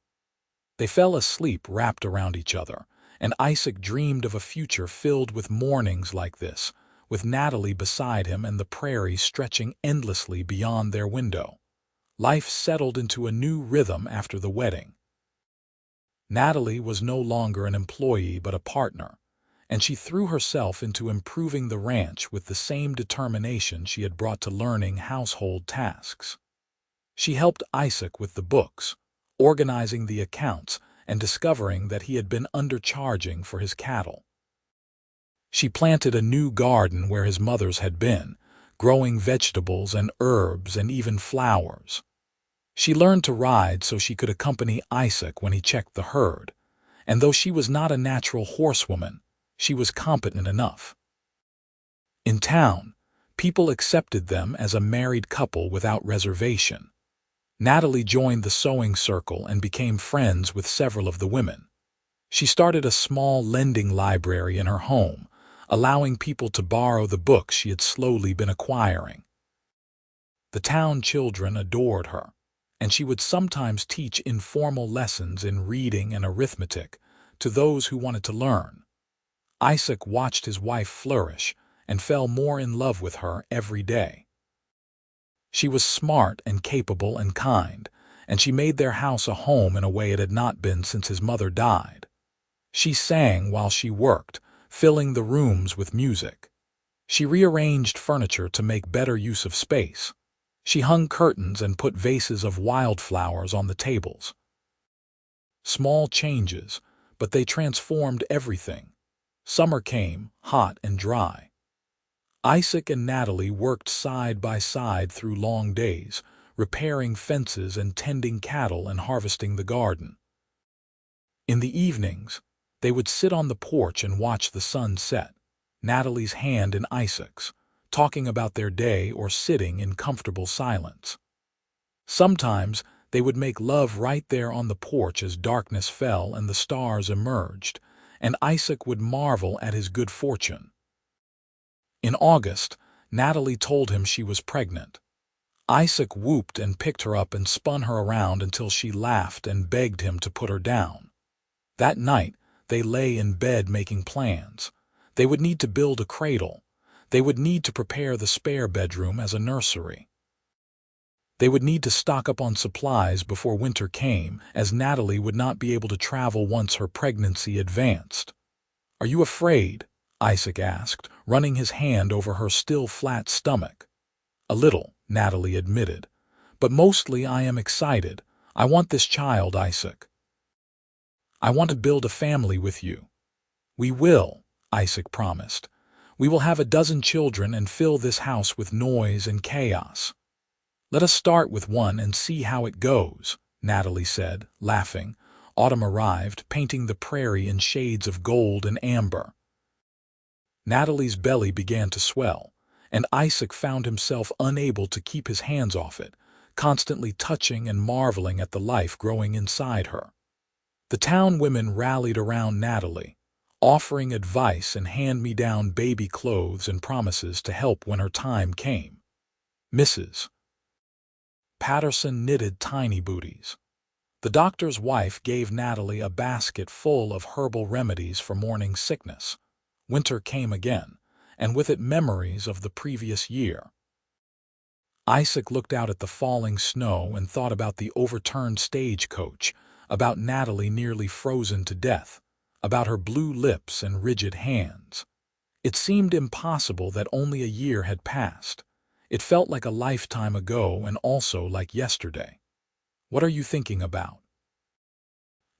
They fell asleep wrapped around each other, and Isaac dreamed of a future filled with mornings like this, with Natalie beside him and the prairie stretching endlessly beyond their window. Life settled into a new rhythm after the wedding. Natalie was no longer an employee but a partner, and she threw herself into improving the ranch with the same determination she had brought to learning household tasks. She helped Isaac with the books, organizing the accounts, and discovering that he had been undercharging for his cattle. She planted a new garden where his mother's had been, growing vegetables and herbs and even flowers. She learned to ride so she could accompany Isaac when he checked the herd, and though she was not a natural horsewoman, she was competent enough. In town, people accepted them as a married couple without reservation. Natalie joined the sewing circle and became friends with several of the women. She started a small lending library in her home, allowing people to borrow the books she had slowly been acquiring. The town children adored her, and she would sometimes teach informal lessons in reading and arithmetic to those who wanted to learn. Isaac watched his wife flourish and fell more in love with her every day. She was smart and capable and kind, and she made their house a home in a way it had not been since his mother died. She sang while she worked, filling the rooms with music. She rearranged furniture to make better use of space. She hung curtains and put vases of wildflowers on the tables. Small changes, but they transformed everything. Summer came, hot and dry. Isaac and Natalie worked side by side through long days, repairing fences and tending cattle and harvesting the garden. In the evenings, they would sit on the porch and watch the sun set, Natalie's hand in Isaac's, talking about their day or sitting in comfortable silence. Sometimes they would make love right there on the porch as darkness fell and the stars emerged, and Isaac would marvel at his good fortune. In August, Natalie told him she was pregnant. Isaac whooped and picked her up and spun her around until she laughed and begged him to put her down. That night, they lay in bed making plans. They would need to build a cradle. They would need to prepare the spare bedroom as a nursery. They would need to stock up on supplies before winter came, as Natalie would not be able to travel once her pregnancy advanced. "Are you afraid?" Isaac asked, running his hand over her still flat stomach. "A little," Natalie admitted. "But mostly I am excited. I want this child, Isaac. I want to build a family with you." "We will," Isaac promised. "We will have 12 children and fill this house with noise and chaos." "Let us start with one and see how it goes," Natalie said, laughing. Autumn arrived, painting the prairie in shades of gold and amber. Natalie's belly began to swell, and Isaac found himself unable to keep his hands off it, constantly touching and marveling at the life growing inside her. The town women rallied around Natalie, offering advice and hand-me-down baby clothes and promises to help when her time came. Mrs. Patterson knitted tiny booties. The doctor's wife gave Natalie a basket full of herbal remedies for morning sickness. Winter came again, and with it memories of the previous year. Isaac looked out at the falling snow and thought about the overturned stagecoach, about Natalie nearly frozen to death, about her blue lips and rigid hands. It seemed impossible that only a year had passed. It felt like a lifetime ago and also like yesterday. "What are you thinking about?"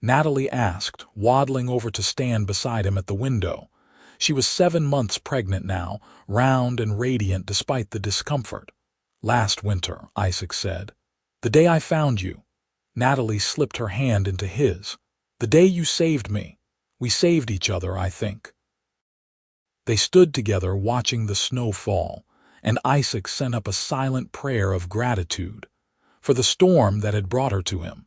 Natalie asked, waddling over to stand beside him at the window. She was 7 months pregnant now, round and radiant despite the discomfort. "Last winter," Isaac said. "The day I found you." Natalie slipped her hand into his. "The day you saved me. We saved each other, I think." They stood together watching the snow fall, and Isaac sent up a silent prayer of gratitude for the storm that had brought her to him,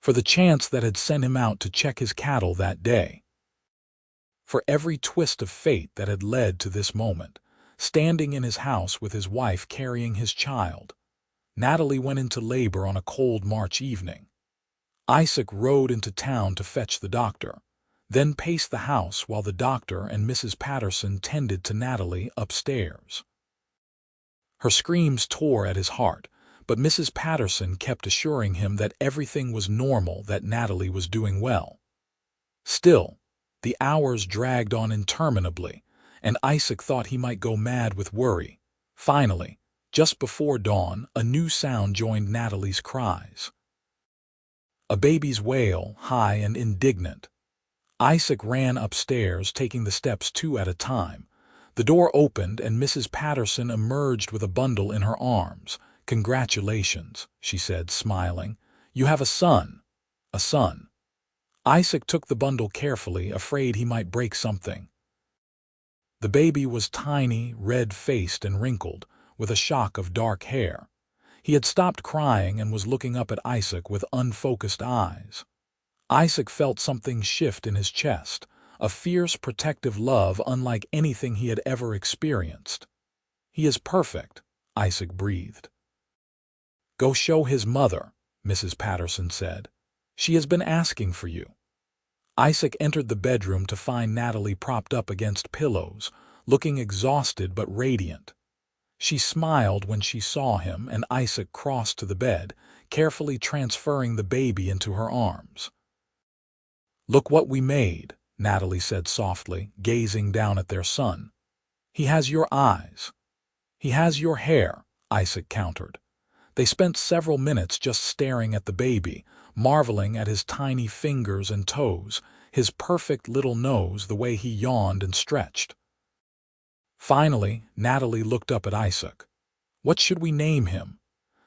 for the chance that had sent him out to check his cattle that day, for every twist of fate that had led to this moment, standing in his house with his wife carrying his child. Natalie went into labor on a cold March evening. Isaac rode into town to fetch the doctor, then paced the house while the doctor and Mrs. Patterson tended to Natalie upstairs. Her screams tore at his heart, but Mrs. Patterson kept assuring him that everything was normal, that Natalie was doing well. Still, the hours dragged on interminably, and Isaac thought he might go mad with worry. Finally, just before dawn, a new sound joined Natalie's cries. A baby's wail, high and indignant. Isaac ran upstairs, taking the steps 2 at a time. The door opened and Mrs. Patterson emerged with a bundle in her arms. "Congratulations," she said, smiling. "You have a son." "A son." Isaac took the bundle carefully, afraid he might break something. The baby was tiny, red-faced and wrinkled, with a shock of dark hair. He had stopped crying and was looking up at Isaac with unfocused eyes. Isaac felt something shift in his chest, a fierce, protective love unlike anything he had ever experienced. "He is perfect," Isaac breathed. "Go show his mother," Mrs. Patterson said. "She has been asking for you." Isaac entered the bedroom to find Natalie propped up against pillows, looking exhausted but radiant. She smiled when she saw him, and Isaac crossed to the bed, carefully transferring the baby into her arms. "Look what we made," Natalie said softly, gazing down at their son. "He has your eyes." "He has your hair," Isaac countered. They spent several minutes just staring at the baby, marveling at his tiny fingers and toes, his perfect little nose, the way he yawned and stretched. Finally, Natalie looked up at Isaac. "What should we name him?"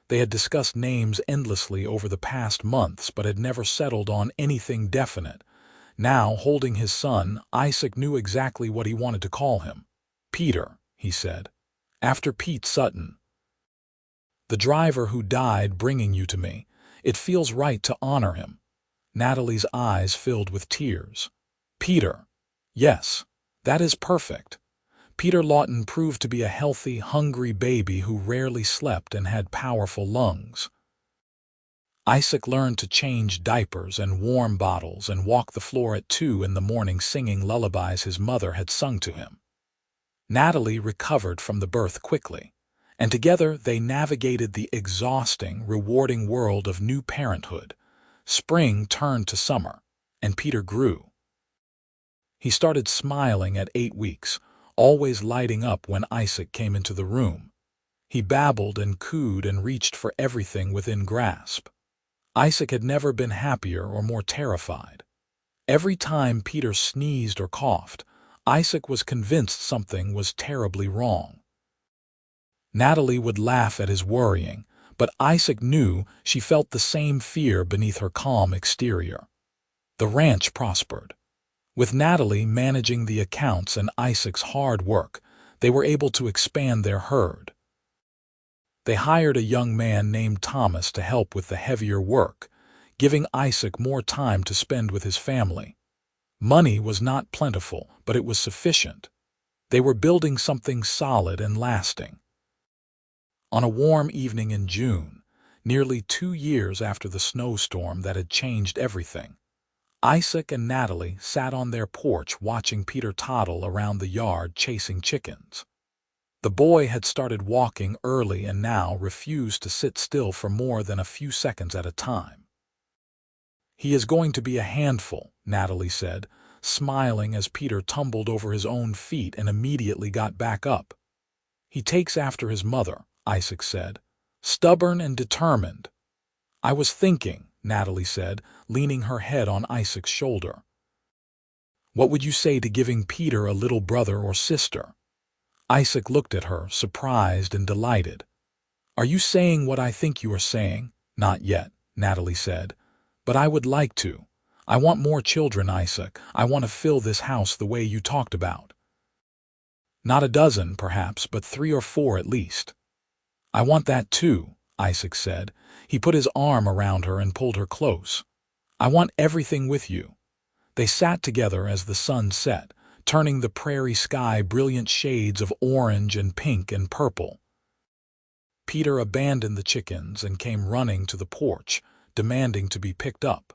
They had discussed names endlessly over the past months but had never settled on anything definite. Now, holding his son, Isaac knew exactly what he wanted to call him. "Peter," he said, "after Pete Sutton. The driver who died bringing you to me. It feels right to honor him." Natalie's eyes filled with tears. "Peter. Yes, that is perfect." Peter Lawton proved to be a healthy, hungry baby who rarely slept and had powerful lungs. Isaac learned to change diapers and warm bottles and walk the floor at 2 in the morning singing lullabies his mother had sung to him. Natalie recovered from the birth quickly, and together they navigated the exhausting, rewarding world of new parenthood. Spring turned to summer, and Peter grew. He started smiling at 8 weeks, always lighting up when Isaac came into the room. He babbled and cooed and reached for everything within grasp. Isaac had never been happier or more terrified. Every time Peter sneezed or coughed, Isaac was convinced something was terribly wrong. Natalie would laugh at his worrying, but Isaac knew she felt the same fear beneath her calm exterior. The ranch prospered. With Natalie managing the accounts and Isaac's hard work, they were able to expand their herd. They hired a young man named Thomas to help with the heavier work, giving Isaac more time to spend with his family. Money was not plentiful, but it was sufficient. They were building something solid and lasting. On a warm evening in June, nearly 2 years after the snowstorm that had changed everything, Isaac and Natalie sat on their porch watching Peter toddle around the yard chasing chickens. The boy had started walking early and now refused to sit still for more than a few seconds at a time. "He is going to be a handful," Natalie said, smiling as Peter tumbled over his own feet and immediately got back up. "He takes after his mother," Isaac said, "stubborn and determined." "I was thinking," Natalie said, leaning her head on Isaac's shoulder. "What would you say to giving Peter a little brother or sister?" Isaac looked at her, surprised and delighted. "Are you saying what I think you are saying?" "Not yet," Natalie said. "But I would like to. I want more children, Isaac. I want to fill this house the way you talked about. Not a dozen, perhaps, but 3 or 4 at least." "I want that too," Isaac said. He put his arm around her and pulled her close. "I want everything with you." They sat together as the sun set, turning the prairie sky brilliant shades of orange and pink and purple. Peter abandoned the chickens and came running to the porch, demanding to be picked up.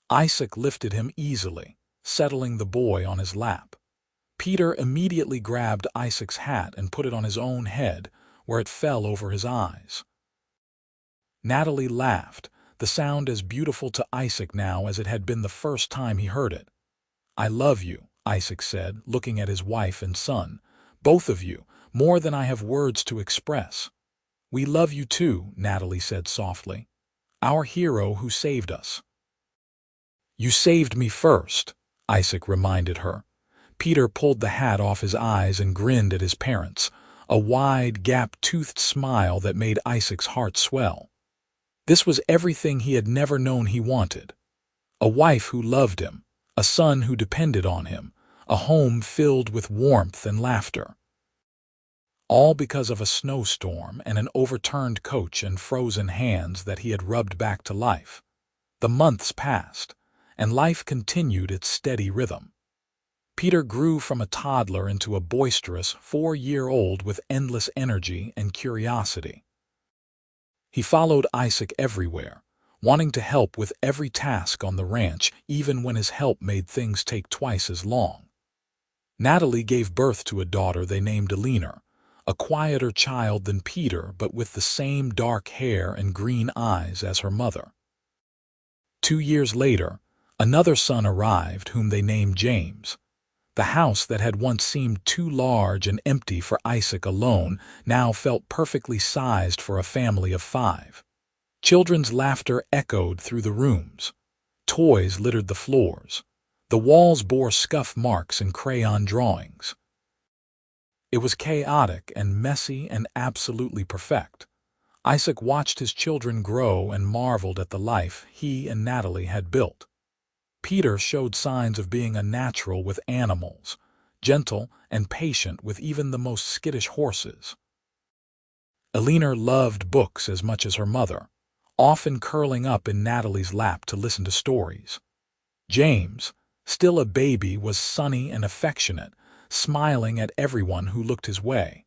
Isaac lifted him easily, settling the boy on his lap. Peter immediately grabbed Isaac's hat and put it on his own head, where it fell over his eyes. Natalie laughed, the sound as beautiful to Isaac now as it had been the first time he heard it. "I love you," Isaac said, looking at his wife and son. "Both of you, more than I have words to express." "We love you too," Natalie said softly. "Our hero who saved us." "You saved me first," Isaac reminded her. Peter pulled the hat off his eyes and grinned at his parents, a wide, gap-toothed smile that made Isaac's heart swell. This was everything he had never known he wanted. A wife who loved him, a son who depended on him, a home filled with warmth and laughter. All because of a snowstorm and an overturned coach and frozen hands that he had rubbed back to life. The months passed, and life continued its steady rhythm. Peter grew from a toddler into a boisterous 4-year-old with endless energy and curiosity. He followed Isaac everywhere, wanting to help with every task on the ranch, even when his help made things take twice as long. Natalie gave birth to a daughter they named Eleanor, a quieter child than Peter but with the same dark hair and green eyes as her mother. 2 years later, another son arrived whom they named James. The house that had once seemed too large and empty for Isaac alone now felt perfectly sized for a family of 5. Children's laughter echoed through the rooms. Toys littered the floors. The walls bore scuff marks and crayon drawings. It was chaotic and messy and absolutely perfect. Isaac watched his children grow and marveled at the life he and Natalie had built. Peter showed signs of being a natural with animals, gentle and patient with even the most skittish horses. Eleanor loved books as much as her mother, often curling up in Natalie's lap to listen to stories. James, still a baby, was sunny and affectionate, smiling at everyone who looked his way.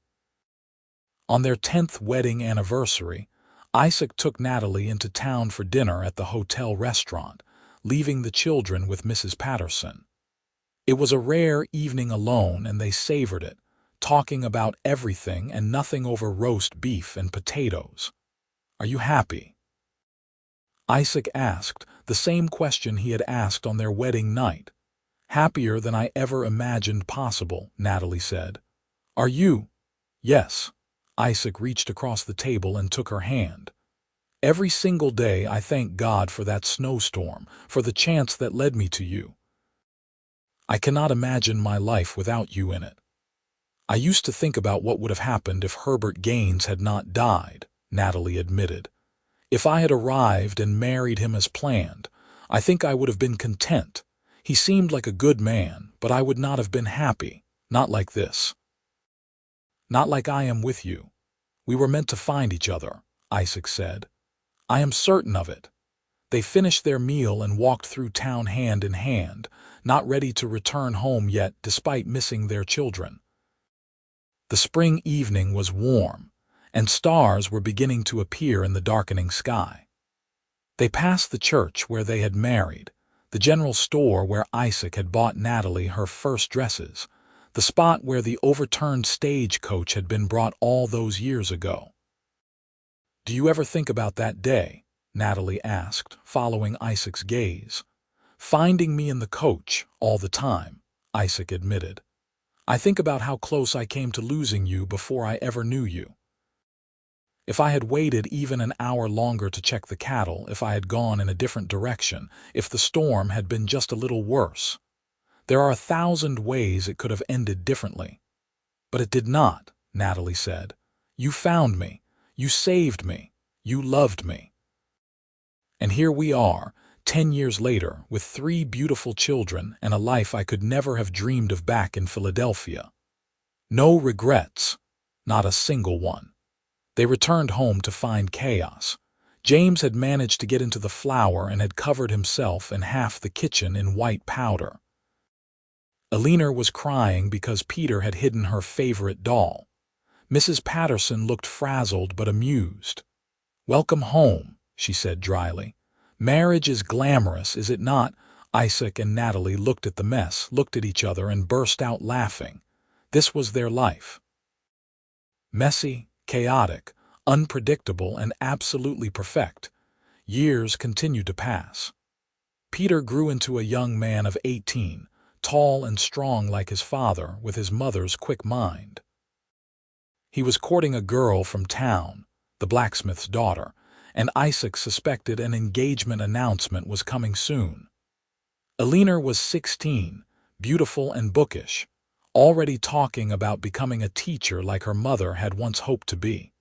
On their 10th wedding anniversary, Isaac took Natalie into town for dinner at the hotel restaurant, leaving the children with Mrs. Patterson. It was a rare evening alone, and they savored it, talking about everything and nothing over roast beef and potatoes. "Are you happy?" Isaac asked, the same question he had asked on their wedding night. "Happier than I ever imagined possible," Natalie said. "Are you?" "Yes." Isaac reached across the table and took her hand. "Every single day I thank God for that snowstorm, for the chance that led me to you. I cannot imagine my life without you in it. I used to think about what would have happened if Herbert Gaines had not died," Natalie admitted. "If I had arrived and married him as planned, I think I would have been content. He seemed like a good man, but I would not have been happy, not like this. Not like I am with you. We were meant to find each other," Isaac said. "I am certain of it." They finished their meal and walked through town hand in hand, not ready to return home yet despite missing their children. The spring evening was warm, and stars were beginning to appear in the darkening sky. They passed the church where they had married, the general store where Isaac had bought Natalie her first dresses, the spot where the overturned stagecoach had been brought all those years ago. "Do you ever think about that day?" Natalie asked, following Isaac's gaze. "Finding me in the coach all the time," Isaac admitted. "I think about how close I came to losing you before I ever knew you. If I had waited even an hour longer to check the cattle, if I had gone in a different direction, if the storm had been just a little worse. There are 1,000 ways it could have ended differently. But it did not," Natalie said. "You found me. You saved me. You loved me. And here we are, 10 years later, with 3 beautiful children and a life I could never have dreamed of back in Philadelphia. No regrets, not a single one." They returned home to find chaos. James had managed to get into the flour and had covered himself and half the kitchen in white powder. Alina was crying because Peter had hidden her favorite doll. Mrs. Patterson looked frazzled but amused. "Welcome home," she said dryly. "Marriage is glamorous, is it not?" Isaac and Natalie looked at the mess, looked at each other, and burst out laughing. This was their life. Messy, chaotic, unpredictable, and absolutely perfect. Years continued to pass. Peter grew into a young man of 18, tall and strong like his father, with his mother's quick mind. He was courting a girl from town, the blacksmith's daughter, and Isaac suspected an engagement announcement was coming soon. Alina was 16, beautiful and bookish, already talking about becoming a teacher like her mother had once hoped to be.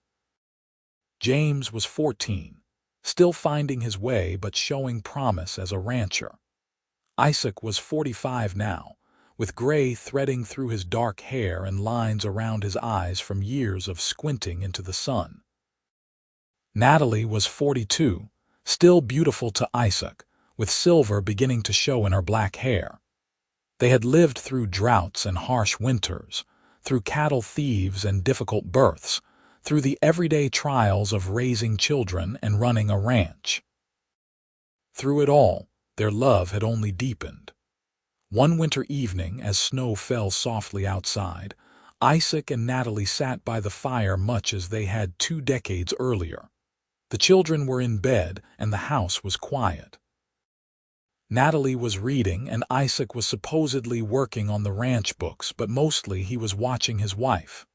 James was 14, still finding his way but showing promise as a rancher. Isaac was 45 now, with gray threading through his dark hair and lines around his eyes from years of squinting into the sun. Natalie was 42, still beautiful to Isaac, with silver beginning to show in her black hair. They had lived through droughts and harsh winters, through cattle thieves and difficult births, through the everyday trials of raising children and running a ranch. Through it all, their love had only deepened. One winter evening, as snow fell softly outside, Isaac and Natalie sat by the fire much as they had 2 decades earlier. The children were in bed and the house was quiet. Natalie was reading and Isaac was supposedly working on the ranch books, but mostly he was watching his wife.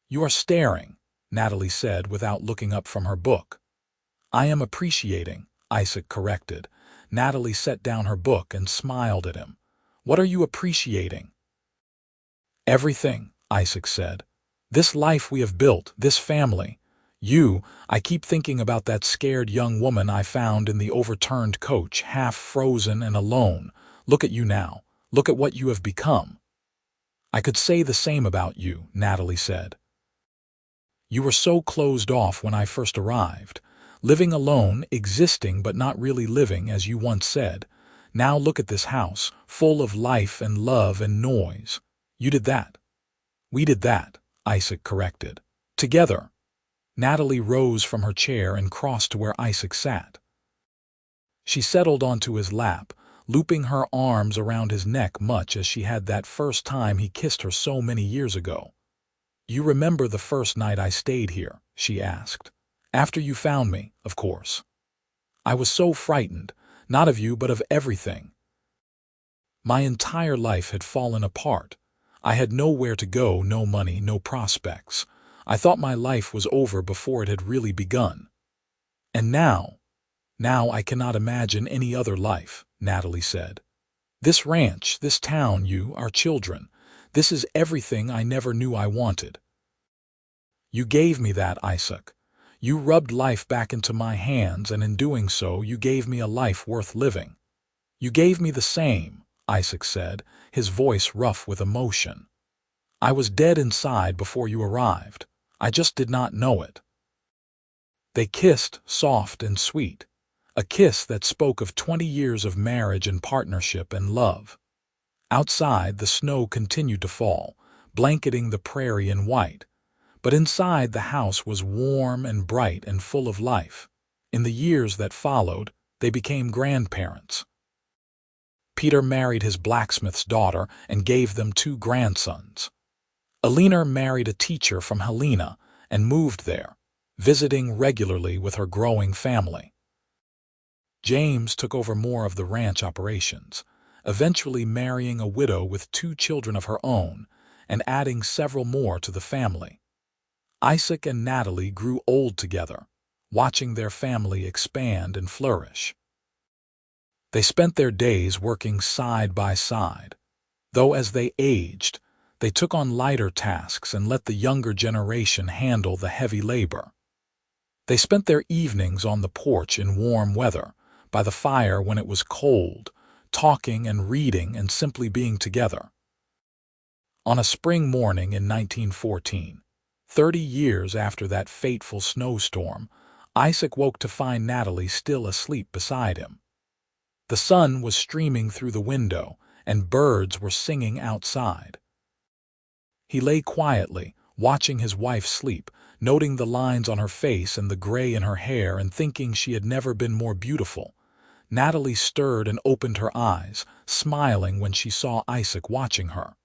"You are staring," Natalie said without looking up from her book. "I am appreciating," Isaac corrected. Natalie set down her book and smiled at him. "What are you appreciating?" "Everything," Isaac said. "This life we have built, this family. I keep thinking about that scared young woman I found in the overturned coach, half frozen and alone. Look at you now. Look at what you have become." "I could say the same about you," Natalie said. "You were so closed off when I first arrived. Living alone, existing but not really living, as you once said. Now look at this house, full of life and love and noise. You did that." "We did that," Isaac corrected. "Together." Natalie rose from her chair and crossed to where Isaac sat. She settled onto his lap, looping her arms around his neck much as she had that first time he kissed her so many years ago. "You remember the first night I stayed here?" she asked. "After you found me, of course. I was so frightened, not of you but of everything. My entire life had fallen apart. I had nowhere to go, no money, no prospects. I thought my life was over before it had really begun. And now I cannot imagine any other life," Natalie said. "This ranch, this town, you, our children, this is everything I never knew I wanted. You gave me that, Isaac. You rubbed life back into my hands, and in doing so, you gave me a life worth living." "You gave me the same," Isaac said, his voice rough with emotion. "I was dead inside before you arrived. I just did not know it." They kissed, soft and sweet, a kiss that spoke of 20 years of marriage and partnership and love. Outside, the snow continued to fall, blanketing the prairie in white. But inside, the house was warm and bright and full of life. In the years that followed, they became grandparents. Peter married his blacksmith's daughter and gave them 2 grandsons. Alina married a teacher from Helena and moved there, visiting regularly with her growing family. James took over more of the ranch operations, eventually marrying a widow with 2 children of her own and adding several more to the family. Isaac and Natalie grew old together, watching their family expand and flourish. They spent their days working side by side, though as they aged, they took on lighter tasks and let the younger generation handle the heavy labor. They spent their evenings on the porch in warm weather, by the fire when it was cold, talking and reading and simply being together. On a spring morning in 1914, 30 years after that fateful snowstorm, Isaac woke to find Natalie still asleep beside him. The sun was streaming through the window, and birds were singing outside. He lay quietly, watching his wife sleep, noting the lines on her face and the gray in her hair and thinking she had never been more beautiful. Natalie stirred and opened her eyes, smiling when she saw Isaac watching her.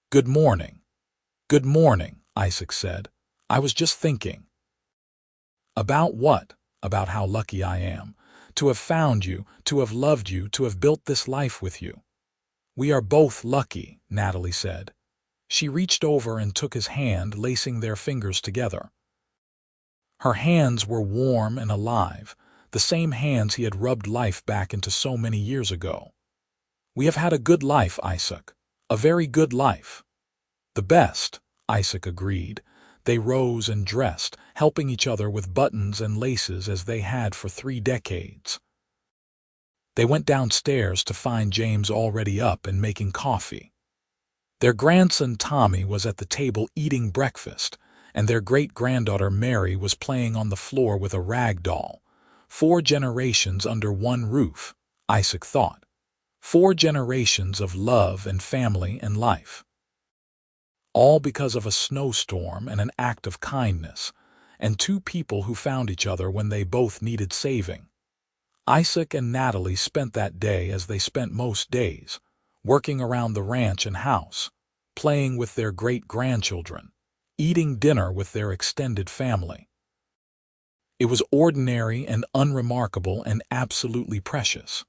"Good morning." "Good morning," Isaac said. "I was just thinking." "About what?" "About how lucky I am. To have found you, to have loved you, to have built this life with you." "We are both lucky," Natalie said. She reached over and took his hand, lacing their fingers together. Her hands were warm and alive, the same hands he had rubbed life back into so many years ago. "We have had a good life, Isaac. A very good life." "The best," Isaac agreed. They rose and dressed, helping each other with buttons and laces as they had for 3 decades. They went downstairs to find James already up and making coffee. Their grandson Tommy was at the table eating breakfast, and their great-granddaughter Mary was playing on the floor with a rag doll. 4 generations under one roof, Isaac thought. 4 generations of love and family and life. All because of a snowstorm and an act of kindness, and 2 people who found each other when they both needed saving. Isaac and Natalie spent that day as they spent most days, working around the ranch and house, playing with their great-grandchildren, eating dinner with their extended family. It was ordinary and unremarkable and absolutely precious.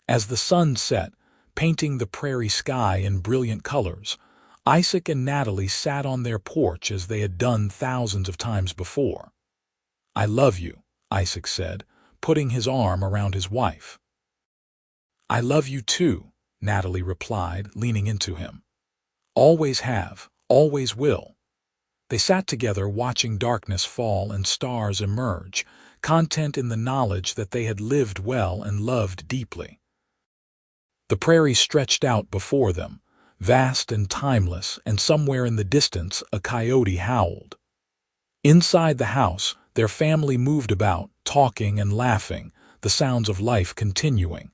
As the sun set, painting the prairie sky in brilliant colors, Isaac and Natalie sat on their porch as they had done thousands of times before. "I love you," Isaac said, putting his arm around his wife. "I love you too," Natalie replied, leaning into him. "Always have, always will." They sat together watching darkness fall and stars emerge, content in the knowledge that they had lived well and loved deeply. The prairie stretched out before them, vast and timeless, and somewhere in the distance a coyote howled. Inside the house, their family moved about, talking and laughing, the sounds of life continuing.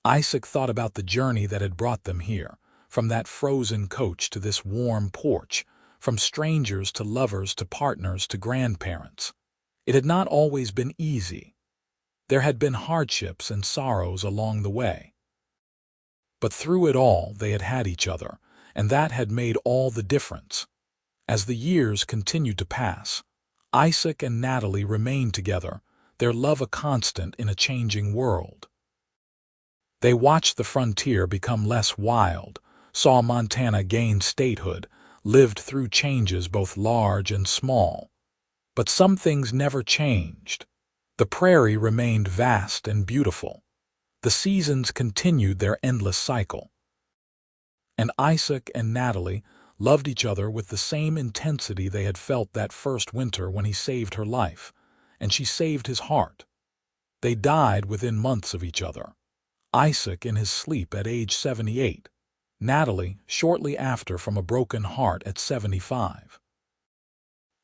Isaac thought about the journey that had brought them here, from that frozen coach to this warm porch, from strangers to lovers to partners to grandparents. It had not always been easy. There had been hardships and sorrows along the way. But through it all, they had had each other, and that had made all the difference. As the years continued to pass, Isaac and Natalie remained together, their love a constant in a changing world. They watched the frontier become less wild, saw Montana gain statehood, lived through changes both large and small. But some things never changed. The prairie remained vast and beautiful. The seasons continued their endless cycle. And Isaac and Natalie loved each other with the same intensity they had felt that first winter when he saved her life, and she saved his heart. They died within months of each other. Isaac in his sleep at age 78, Natalie shortly after from a broken heart at 75.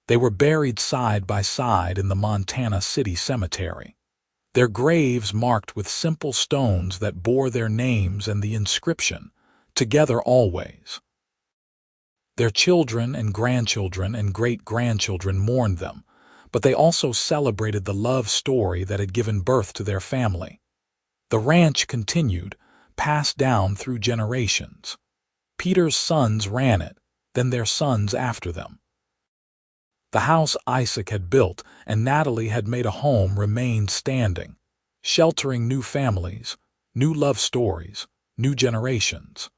They were buried side by side in the Montana City Cemetery, their graves marked with simple stones that bore their names and the inscription, together always. Their children and grandchildren and great-grandchildren mourned them, but they also celebrated the love story that had given birth to their family. The ranch continued, passed down through generations. Peter's sons ran it, then their sons after them. The house Isaac had built and Natalie had made a home remained standing, sheltering new families, new love stories, new generations.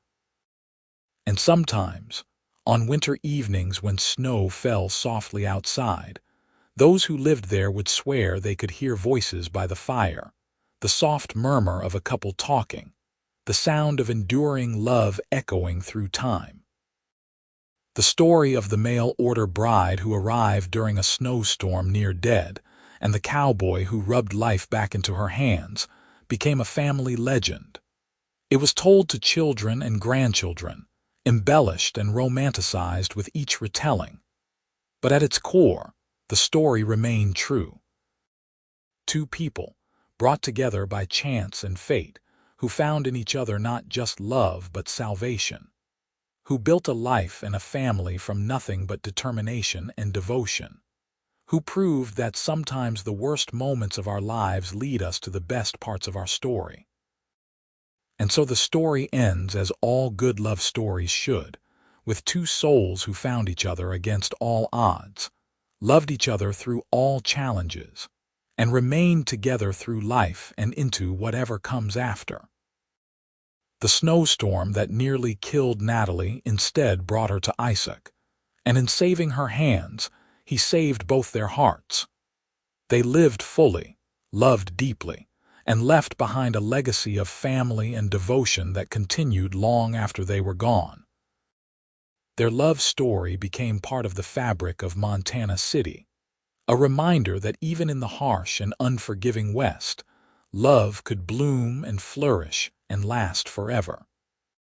And sometimes, on winter evenings when snow fell softly outside, those who lived there would swear they could hear voices by the fire, the soft murmur of a couple talking, the sound of enduring love echoing through time. The story of the mail-order bride who arrived during a snowstorm near dead and the cowboy who rubbed life back into her hands became a family legend. It was told to children and grandchildren, embellished and romanticized with each retelling. But at its core, the story remained true. Two people, brought together by chance and fate, who found in each other not just love but salvation, who built a life and a family from nothing but determination and devotion, who proved that sometimes the worst moments of our lives lead us to the best parts of our story. And so the story ends as all good love stories should, with two souls who found each other against all odds, loved each other through all challenges, and remained together through life and into whatever comes after. The snowstorm that nearly killed Natalie instead brought her to Isaac, and in saving her hands, he saved both their hearts. They lived fully, loved deeply, and left behind a legacy of family and devotion that continued long after they were gone. Their love story became part of the fabric of Montana City, a reminder that even in the harsh and unforgiving West, love could bloom and flourish and last forever.